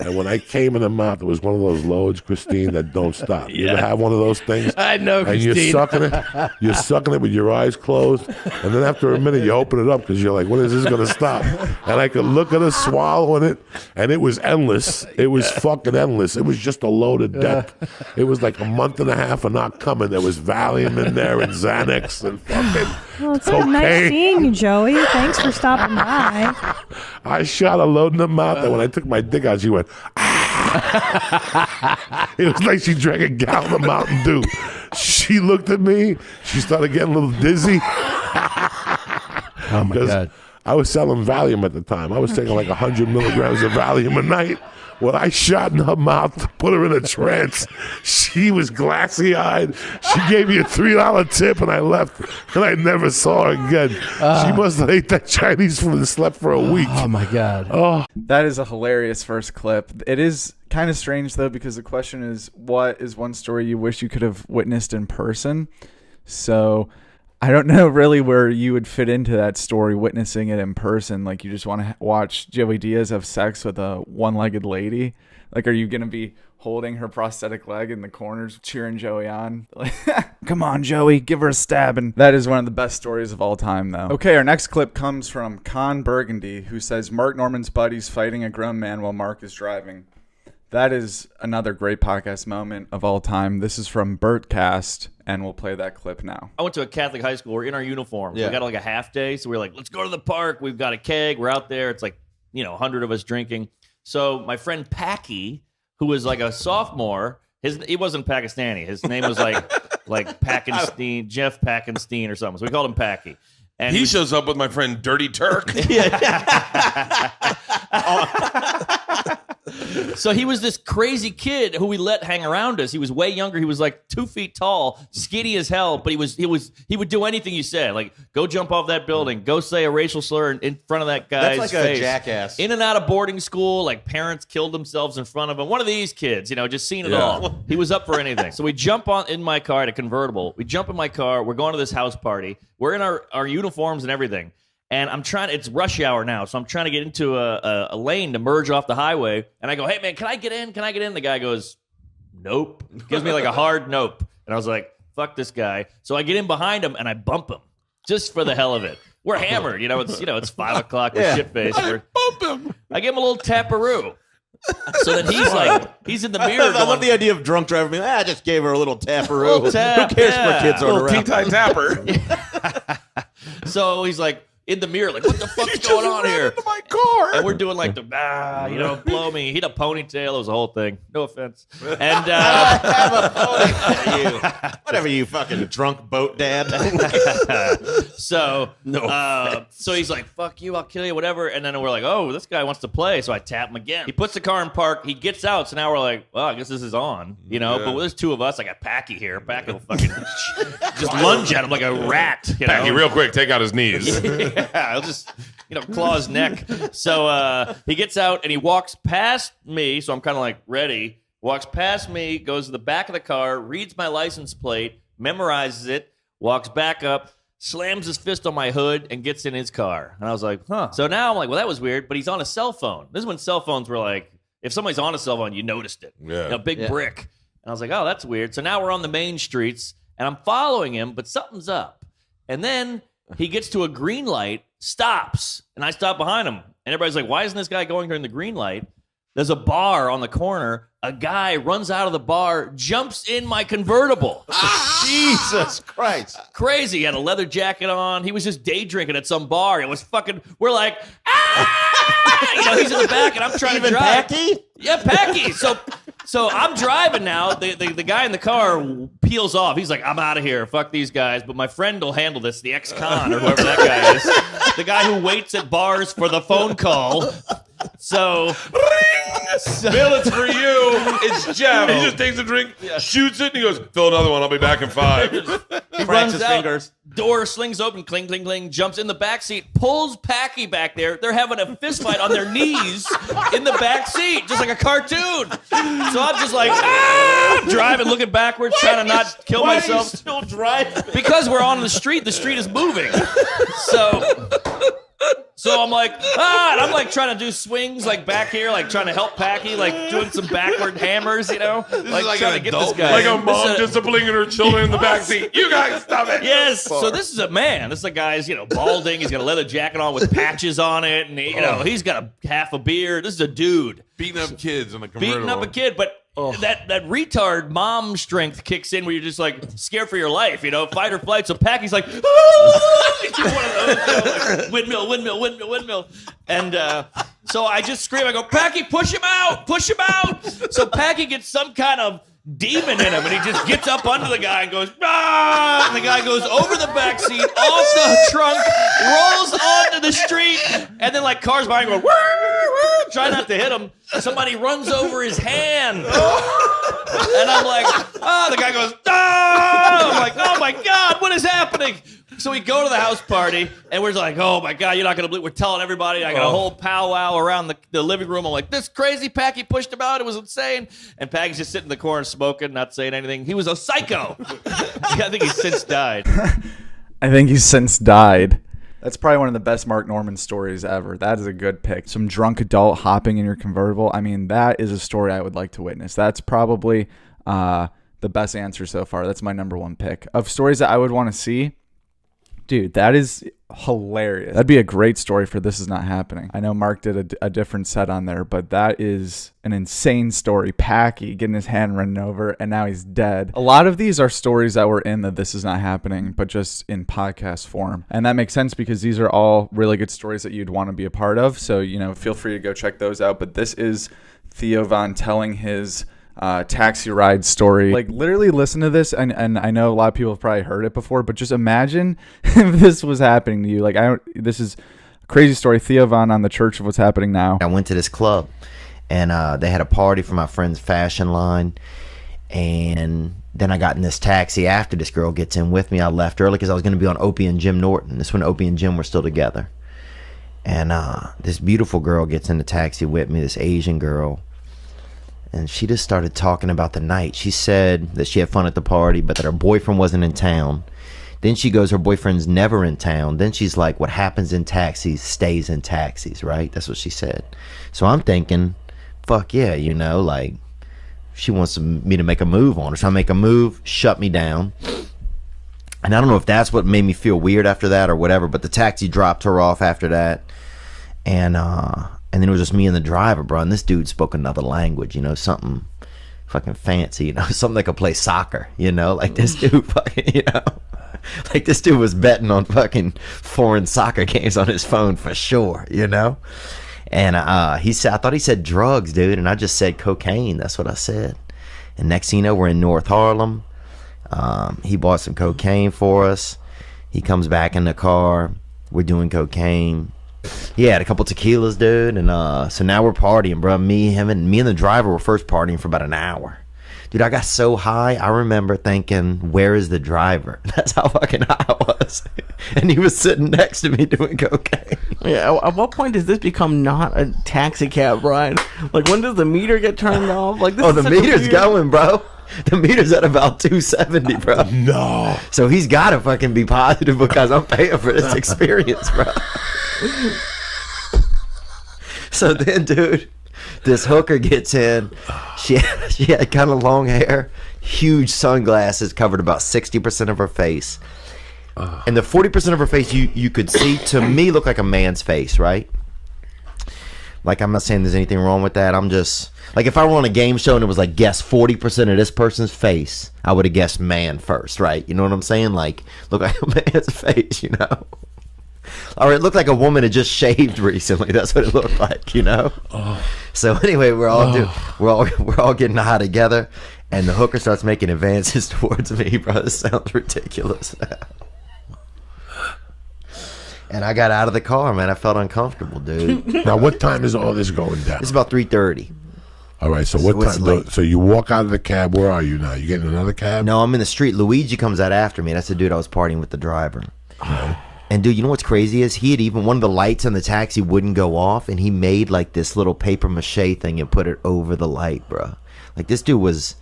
S20: And when I came in the mouth, it was one of those loads, Christine, that don't stop. You ever have one of those things?
S2: I know, Christine.
S20: And you're sucking it with your eyes closed, and then after a minute, you open it up, because you're like, when is this going to stop? And I could look at her swallowing it, and it was endless. It was fucking endless. It was just a load of death. It was like a month and a half of not coming. There was Valium in there and Xanax and fucking
S3: Well, it's
S20: cocaine.
S3: nice seeing you, Joey. Thanks for stopping by.
S20: I shot a load in the mouth, and when I took my dick out, she went, ah. It was like she drank a gallon of Mountain Dew. She looked at me. She started getting a little dizzy.
S2: Oh, my God.
S20: I was selling Valium at the time. I was taking like 100 milligrams of Valium a night. When I shot in her mouth to put her in a trance, she was glassy-eyed. She gave me a $3 tip, and I left, and I never saw her again. She must have ate that Chinese food and slept for a week.
S2: Oh, my God.
S20: Oh,
S18: that is a hilarious first clip. It is kind of strange, though, because the question is, what is one story you wish you could have witnessed in person? So I don't know really where you would fit into that story, witnessing it in person. Like, you just want to watch Joey Diaz have sex with a one-legged lady? Like, are you going to be holding her prosthetic leg in the corners, cheering Joey on? Like, come on, Joey, give her a stab. And that is one of the best stories of all time, though. Okay, our next clip comes from Con Burgundy, who says, Mark Norman's buddies fighting a grown man while Mark is driving. That is another great podcast moment of all time. This is from Bertcast, and we'll play that clip now.
S21: I went to a Catholic high school. We're in our uniforms.
S18: Yeah.
S21: We got like a half day, so we're like, let's go to the park. We've got a keg. We're out there. It's like, 100 of us drinking. So my friend Packy, who was like a sophomore, he wasn't Pakistani. His name was like Pakenstein, Jeff Pakenstein or something. So we called him Packy. And
S22: he shows up with my friend Dirty Turk.
S21: So he was this crazy kid who we let hang around us. He was way younger. He was like 2 feet tall, skinny as hell, but he would do anything you said. Like, go jump off that building, go say a racial slur in front of that guy's
S23: That's like
S21: face.
S23: a jackass.
S21: In and out of boarding school, like parents killed themselves in front of him. One of these kids, just seen it all. He was up for anything. So we jump in my car at a convertible. We jump in my car. We're going to this house party. We're in our uniforms and everything. And it's rush hour now, so I'm trying to get into a lane to merge off the highway. And I go, hey, man, can I get in? Can I get in? The guy goes, nope. Gives me like a hard nope. And I was like, fuck this guy. So I get in behind him, and I bump him just for the hell of it. We're hammered. It's 5 o'clock. We're shit-faced. I bump him. I give him a little taparoo. So then he's in the mirror.
S23: I love the idea of drunk driver being, I just gave her a little taparoo. Who cares for kids
S22: a
S23: around?
S22: little tea-time tapper.
S21: So he's like, in the mirror, like, what the fuck's going on here?
S22: Into my car.
S21: And we're doing like blow me. He had a ponytail. It was a whole thing. No offense. And
S23: have a ponytail. Whatever, you fucking drunk boat dad.
S21: So he's like, fuck you, I'll kill you, whatever. And then we're like, oh, this guy wants to play. So I tap him again. He puts the car in park. He gets out. So now we're like, well, I guess this is on. But there's 2 of us. I got Packy here. Packy will fucking just lunge at him like a rat.
S22: Packy, real quick, take out his knees.
S21: Yeah, I'll just claw his neck. So he gets out and he walks past me. So I'm kind of like ready. Walks past me, goes to the back of the car, reads my license plate, memorizes it, walks back up, slams his fist on my hood, and gets in his car. And I was like, huh. So now I'm like, well, that was weird, but he's on a cell phone. This is when cell phones were like, if somebody's on a cell phone, you noticed it.
S22: Yeah.
S21: A big brick. And I was like, oh, that's weird. So now we're on the main streets, and I'm following him, but something's up. And then he gets to a green light, stops, and I stop behind him. And everybody's like, why isn't this guy going during the green light? There's a bar on the corner. A guy runs out of the bar, jumps in my convertible.
S23: Jesus Christ.
S21: Crazy. He had a leather jacket on. He was just day drinking at some bar. It was fucking, we're like, he's in the back and I'm trying to drive.
S23: Packy?
S21: Yeah, Packy. So I'm driving now. The guy in the car peels off. He's like, I'm out of here. Fuck these guys. But my friend will handle this, the ex-con or whoever that guy is. The guy who waits at bars for the phone call. So
S22: Bill, it's for you. It's Jeff. He just takes a drink, shoots it, and he goes, fill another one. I'll be back in 5.
S21: He runs out, fingers. Door slings open, cling, cling, cling, jumps in the back seat, pulls Packy back there. They're having a fist fight on their knees in the back seat, just like a cartoon. So I'm just like, driving, looking backwards, trying to not kill myself.
S23: Are you still driving?
S21: Because we're on the street is moving. So I'm like, and I'm like trying to do swings like back here, like trying to help Packy, like doing some backward hammers, This like trying to get this guy.
S22: Like a mom disciplining her children in the backseat. You guys stop it.
S21: Yes. So this is a man. This is a guy's, balding. He's got a leather jacket on with patches on it, and he's got a half a beard. This is a dude
S22: beating up kids in the convertible.
S21: Beating up a kid, but that retard mom strength kicks in where you're just like scared for your life, fight or flight. So Packy's like, windmill. And so I just scream, I go, Packy, push him out. So Packy gets some kind of demon in him, and he just gets up under the guy and goes, and the guy goes over the back seat, off the trunk, rolls onto the street, and then like cars behind going, try not to hit him. Somebody runs over his hand. And I'm like, the guy goes, I'm like, oh my God, what is happening? So we go to the house party, and we're like, oh my God, you're not going to believe. We're telling everybody. I got a whole powwow around the living room. I'm like, this crazy Packy pushed him out. It was insane. And Packy's just sitting in the corner smoking, not saying anything. He was a psycho. I think he's since died.
S18: That's probably one of the best Mark Norman stories ever. That is a good pick. Some drunk adult hopping in your convertible. I mean, that is a story I would like to witness. That's probably the best answer so far. That's my number one pick. Of stories that I would want to see, dude, that is hilarious. That'd be a great story for This Is Not Happening. I know Mark did a different set on there, but that is an insane story. Packy getting his hand run over, and now he's dead. A lot of these are stories that were in the This Is Not Happening, but just in podcast form. And that makes sense because these are all really good stories that you'd want to be a part of. So, feel free to go check those out. But this is Theo Von telling his taxi ride story. Like, literally listen to this, and I know a lot of people have probably heard it before, but just imagine if this was happening to you. Like, this is a crazy story. Theo Von on the Church of What's Happening Now.
S16: I went to this club, and they had a party for my friend's fashion line, and then I got in this taxi after this girl gets in with me. I left early because I was going to be on Opie and Jim Norton. This when Opie and Jim were still together. And this beautiful girl gets in the taxi with me, this Asian girl. And she just started talking about the night. She said that she had fun at the party, but that her boyfriend wasn't in town. Then she goes, her boyfriend's never in town. Then she's like, what happens in taxis stays in taxis, right? That's what she said. So I'm thinking, fuck yeah, like she wants me to make a move on her. So I make a move, shut me down. And I don't know if that's what made me feel weird after that or whatever, but the taxi dropped her off after that. And then it was just me and the driver, bro. And this dude spoke another language, something fucking fancy, something that could play soccer, like this dude fucking, like this dude was betting on fucking foreign soccer games on his phone for sure, And he said, I thought he said drugs, dude. And I just said cocaine. That's what I said. And next thing you know, we're in North Harlem. He bought some cocaine for us. He comes back in the car. We're doing cocaine. He had a couple tequilas, dude, and so now we're partying, bro. Me and the driver were first partying for about an hour. Dude, I got so high, I remember thinking, where is the driver? That's how fucking high I was. And he was sitting next to me doing cocaine.
S4: Yeah, at what point does this become not a taxi cab ride? Like, when does the meter get turned off? Like, this
S16: Oh,
S4: is
S16: the
S4: such a
S16: meter's
S4: weird-
S16: going, bro. The meter's at about 270, bro.
S20: No.
S16: So he's got to fucking be positive because I'm paying for this experience, bro. So then, dude, this hooker gets in. She had kind of long hair, huge sunglasses, covered about 60% of her face. And the 40% of her face you could see, to me, looked like a man's face, right? Like, I'm not saying there's anything wrong with that. I'm just, like, if I were on a game show and it was like, guess 40% of this person's face, I would have guessed man first, right? You know what I'm saying? Like, look like a man's face, you know? Or it looked like a woman had just shaved recently. That's what it looked like, you know? So anyway, we're all getting high together, and the hooker starts making advances towards me, bro. This sounds ridiculous. And I got out of the car, man. I felt uncomfortable, dude.
S20: Now, what time is all this going down?
S16: It's about 3:30.
S20: All right, so what time? So you walk out of the cab. Where are you now? You getting another cab?
S16: No, I'm in the street. Luigi comes out after me. That's the dude I was partying with, the driver. And dude, you know what's crazy is he had even, one of the lights on the taxi wouldn't go off, and he made like this little paper mache thing and put it over the light, bro. Like, this dude was,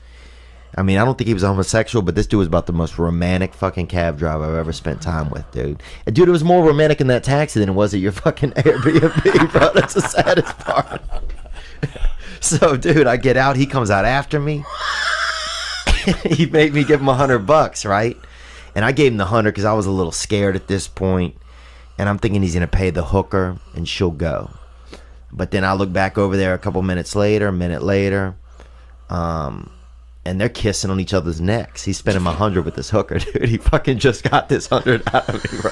S16: I mean, I don't think he was homosexual, but this dude was about the most romantic fucking cab driver I've ever spent time with, dude. And dude, it was more romantic in that taxi than it was at your fucking Airbnb, bro. That's the saddest part. So, dude, I get out. He comes out after me. He made me give him $100, right? And I gave him the 100 because I was a little scared at this point. And I'm thinking he's going to pay the hooker and she'll go. But then I look back over there a minute later, and they're kissing on each other's necks. He's spending my 100 with this hooker, dude. He fucking just got this 100 out of me, bro.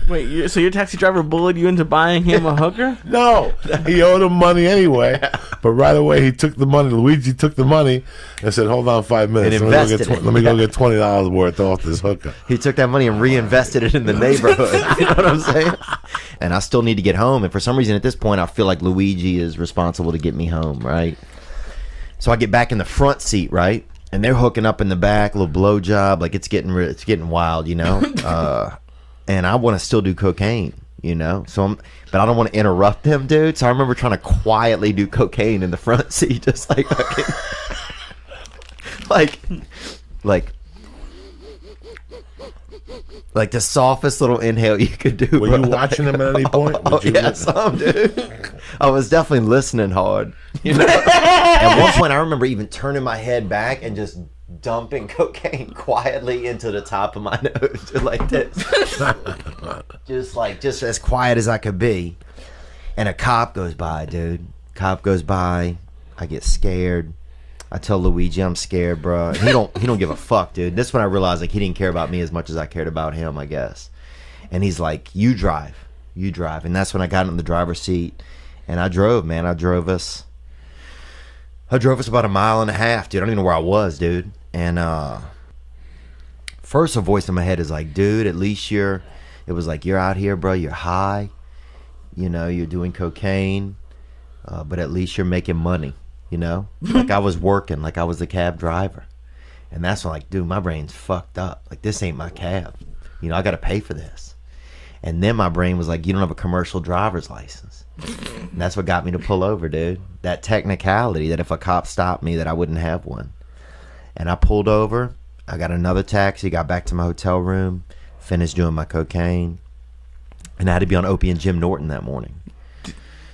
S4: Wait, so your taxi driver bullied you into buying him a hooker?
S20: No, he owed him money anyway. But right away, he took the money. Luigi took the money and said, "Hold on 5 minutes.
S16: And
S20: let me go get $20 worth off this hooker."
S16: He took that money and reinvested it in the neighborhood. You know what I'm saying? And I still need to get home. And for some reason, at this point, I feel like Luigi is responsible to get me home, right? So I get back in the front seat, right? And they're hooking up in the back, a little blowjob. Like, it's getting wild, you know? And I want to still do cocaine, you know? But I don't want to interrupt them, dude. So I remember trying to quietly do cocaine in the front seat, just like fucking, like the softest little inhale you could do.
S20: Were you watching them at any point?
S16: Yeah, some, dude. I was definitely listening hard. You know? At one point, I remember even turning my head back and just dumping cocaine quietly into the top of my nose, just like this. just as quiet as I could be. And a cop goes by, dude. Cop goes by. I get scared. I tell Luigi I'm scared, bro. And he don't give a fuck, dude. This is when I realized, like, he didn't care about me as much as I cared about him, I guess. And he's like, you drive. And that's when I got in the driver's seat. And I drove, man. I drove us about 1.5 miles, dude. I don't even know where I was, dude. And first a voice in my head is like, dude, at least you're out here, bro. You're high. You know, you're doing cocaine. But at least you're making money, you know? Like, I was working, like I was the cab driver. And that's when, like, dude, my brain's fucked up. Like, this ain't my cab. You know, I got to pay for this. And then my brain was like, you don't have a commercial driver's license. And that's what got me to pull over, dude. That technicality that if a cop stopped me, that I wouldn't have one. And I pulled over. I got another taxi, got back to my hotel room, finished doing my cocaine. And I had to be on Opie and Jim Norton that morning.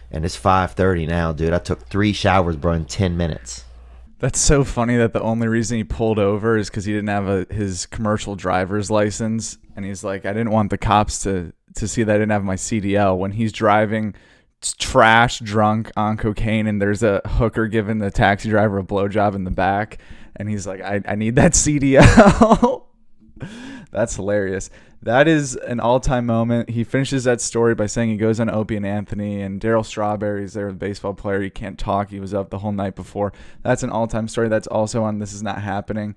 S16: And it's 5:30 now, dude. I took 3 showers, bro, in 10 minutes.
S18: That's so funny that the only reason he pulled over is because he didn't have his commercial driver's license. And he's like, I didn't want the cops to see that I didn't have my CDL. When he's driving trash drunk on cocaine and there's a hooker giving the taxi driver a blowjob in the back. And he's like, I need that CDL. That's hilarious. That is an all-time moment. He finishes that story by saying he goes on Opie and Anthony, and Darryl Strawberry's there, the baseball player. He can't talk. He was up the whole night before. That's an all-time story. That's also on This Is Not Happening.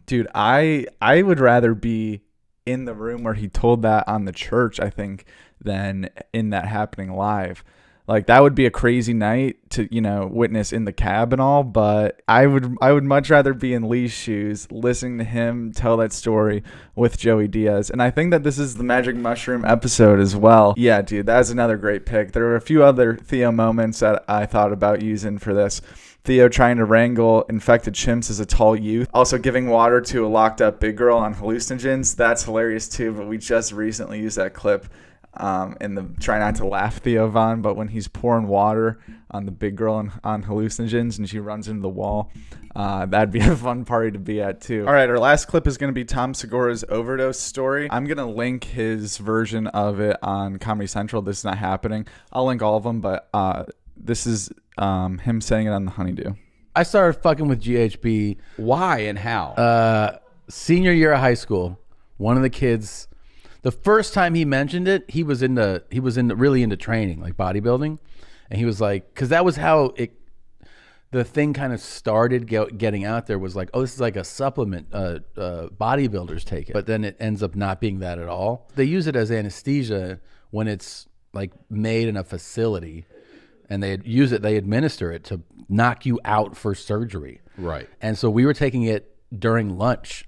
S18: Dude, I would rather be in the room where he told that on the church, I think, than in that happening live. Like that would be a crazy night to, you know, witness in the cab and all, but I would much rather be in Lee's shoes listening to him tell that story with Joey Diaz. And I think that this is the Magic Mushroom episode as well. Yeah, dude, that's another great pick. There were a few other Theo moments that I thought about using for this. Theo trying to wrangle infected chimps as a tall youth. Also giving water to a locked up big girl on hallucinogens. That's hilarious too, but we just recently used that clip in the Try Not to Laugh Theo Von, but when he's pouring water on the big girl on hallucinogens and she runs into the wall, that'd be a fun party to be at too. All right, our last clip is going to be Tom Segura's overdose story. I'm going to link his version of it on Comedy Central. This is not happening. I'll link all of them, but this is him saying it on the Honeydew.
S2: I started fucking with GHB.
S5: Why and how?
S2: Senior year of high school. One of the kids, the first time he mentioned it, he was really into training, like bodybuilding, and he was like, because that was how the thing kind of started getting out there, was like, oh, this is like a supplement, bodybuilders take it, but then it ends up not being that at all. They use it as anesthesia when it's like made in a facility, and they administer it to knock you out for surgery.
S5: Right.
S2: And so we were taking it during lunch.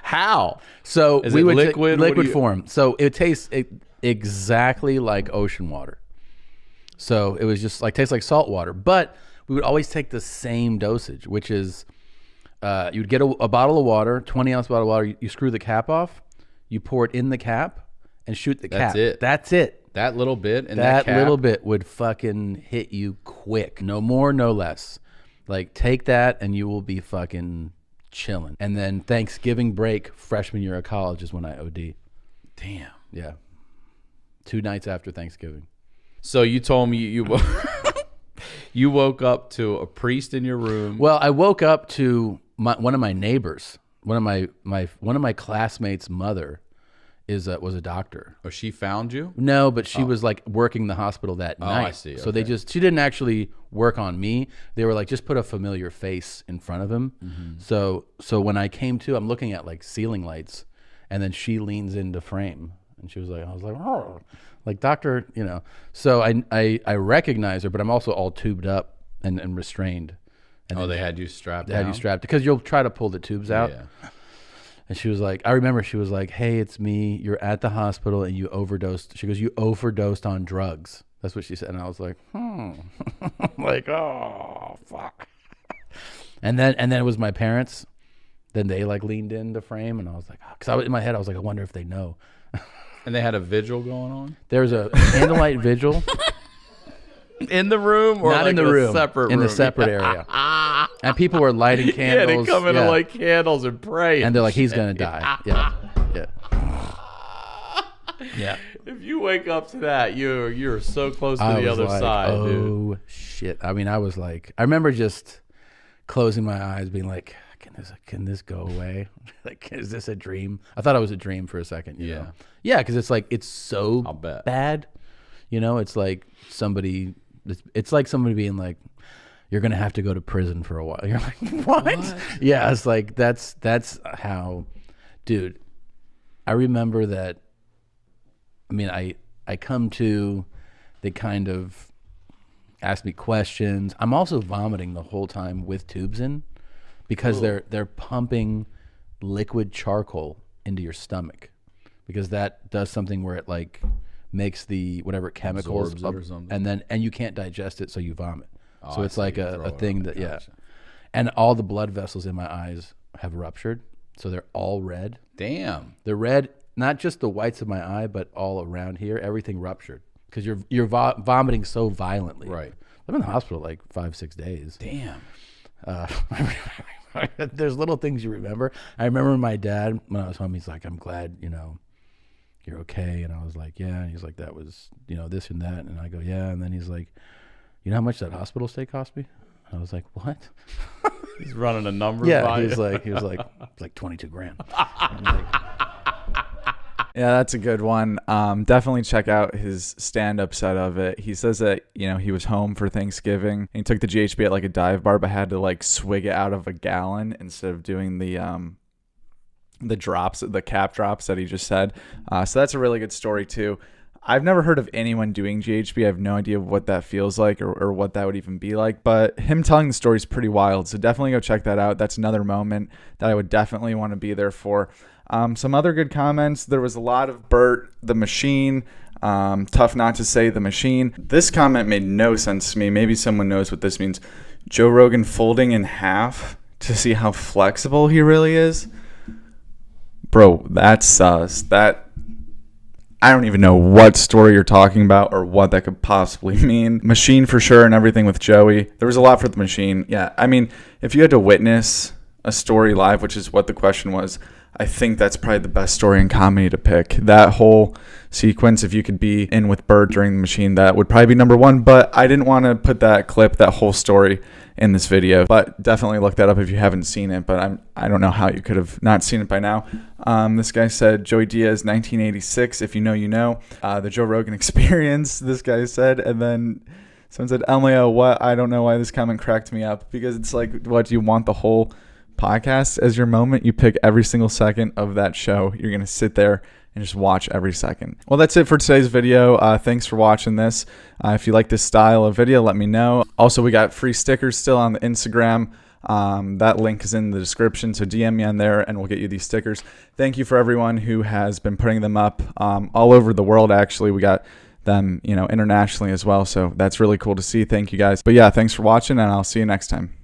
S5: How?
S2: So
S5: is
S2: we
S5: it
S2: would
S5: liquid?
S2: Liquid form. So it tastes exactly like ocean water. So it was just like, tastes like salt water. But we would always take the same dosage, which is you'd get a bottle of water, 20-ounce bottle of water. You screw the cap off, you pour it in the cap, and shoot the cap. That's it.
S5: That little bit, and
S2: that little bit would fucking hit you quick. No more, no less. Like, take that, and you will be fucking chilling. And then Thanksgiving break, freshman year of college, is when I OD.
S5: Damn.
S2: Yeah. 2 nights after Thanksgiving.
S5: So you told me you woke up to a priest in your room.
S2: Well, I woke up to one of my neighbors, one of my classmates' mother was a doctor.
S5: Oh, she found you?
S2: No, but she was like working the hospital that night.
S5: I see.
S2: So she didn't actually work on me. They were like, just put a familiar face in front of him.
S5: Mm-hmm.
S2: So when I came to, I'm looking at like ceiling lights, and then she leans into frame, and she was like, I was like, oh, like, doctor, you know. So I recognize her, but I'm also all tubed up and restrained. And
S5: they had you strapped
S2: They
S5: down?
S2: had you strapped, because you'll try to pull the tubes out.
S5: Yeah.
S2: And she was like, I remember she was like, hey, it's me. You're at the hospital and you overdosed. She goes, you overdosed on drugs. That's what she said. And I was like, like, oh, fuck. And then it was my parents. Then they like leaned into frame, and I was like, because in my head, I was like, I wonder if they know.
S5: And they had a vigil going on?
S2: There's a candlelight vigil.
S5: In the room, or
S2: not
S5: like
S2: in the room,
S5: separate
S2: in
S5: room?
S2: the separate area. And people were lighting candles.
S5: Yeah, they come in and light candles and pray.
S2: And they're like, he's gonna die. Yeah. Yeah.
S5: If you wake up to that, you're so close to the other side, dude.
S2: Oh shit. I mean, I was like, I remember just closing my eyes, being like, can this go away? Like, is this a dream? I thought it was a dream for a second. You know? Yeah, because it's like, it's so bad. You know, it's like somebody being like, you're gonna have to go to prison for a while. You're like, what? Yeah, it's like, that's how, dude. I remember that. I mean, I come to, they kind of ask me questions. I'm also vomiting the whole time with tubes in, because they're pumping liquid charcoal into your stomach, because that does something where it like makes the whatever chemicals
S5: absorbs it or something,
S2: and you can't digest it, so you vomit.
S5: Oh,
S2: so it's like a thing that
S5: Gotcha.
S2: and all the blood vessels in my eyes have ruptured, so they're all red.
S5: Damn.
S2: They're red, not just the whites of my eye, but all around here, everything ruptured, because you're vomiting so violently.
S5: Right.
S2: I'm in the hospital like 5-6 days.
S5: Damn.
S2: There's little things you remember. I remember my dad, when I was home, he's like, I'm glad, you're okay. And I was like, yeah. And he's like, that was, this and that. And I go, yeah. And then he's like, you know how much that hospital stay cost me? I was like, what?
S5: He's running a number.
S2: Yeah. He was like, it's like $22,000. I'm like,
S18: yeah, that's a good one. Definitely check out his stand-up set of it. He says that, he was home for Thanksgiving and he took the GHB at like a dive bar, but had to like swig it out of a gallon instead of doing the drops, the cap drops that he just said. So that's a really good story too. I've never heard of anyone doing GHB. I have no idea what that feels like or what that would even be like. But him telling the story is pretty wild. So definitely go check that out. That's another moment that I would definitely want to be there for. Some other good comments. There was a lot of Bert the Machine. Tough not to say the Machine. This comment made no sense to me. Maybe someone knows what this means. Joe Rogan folding in half to see how flexible he really is. Bro, that's sus. I don't even know what story you're talking about or what that could possibly mean. Machine for sure and everything with Joey. There was a lot for the Machine. Yeah, I mean, if you had to witness a story live, which is what the question was, I think that's probably the best story in comedy to pick. That whole sequence, if you could be in with Bird during the Machine, that would probably be number one. But I didn't want to put that clip, that whole story in this video. But definitely look that up if you haven't seen it. But I don't know how you could have not seen it by now. This guy said, Joey Diaz, 1986. If you know, you know. The Joe Rogan Experience, this guy said. And then someone said, LMAO, what? I don't know why this comment cracked me up. Because it's like, what, do you want the whole podcast as your moment? You pick every single second of that show. You're going to sit there and just watch every second. Well, that's it for today's video. Thanks for watching this. If you like this style of video, let me know. Also, we got free stickers still on the Instagram. That link is in the description, so DM me on there and we'll get you these stickers. Thank you for everyone who has been putting them up all over the world. Actually, we got them, internationally as well, so that's really cool to see. Thank you guys. But yeah, thanks for watching, and I'll see you next time.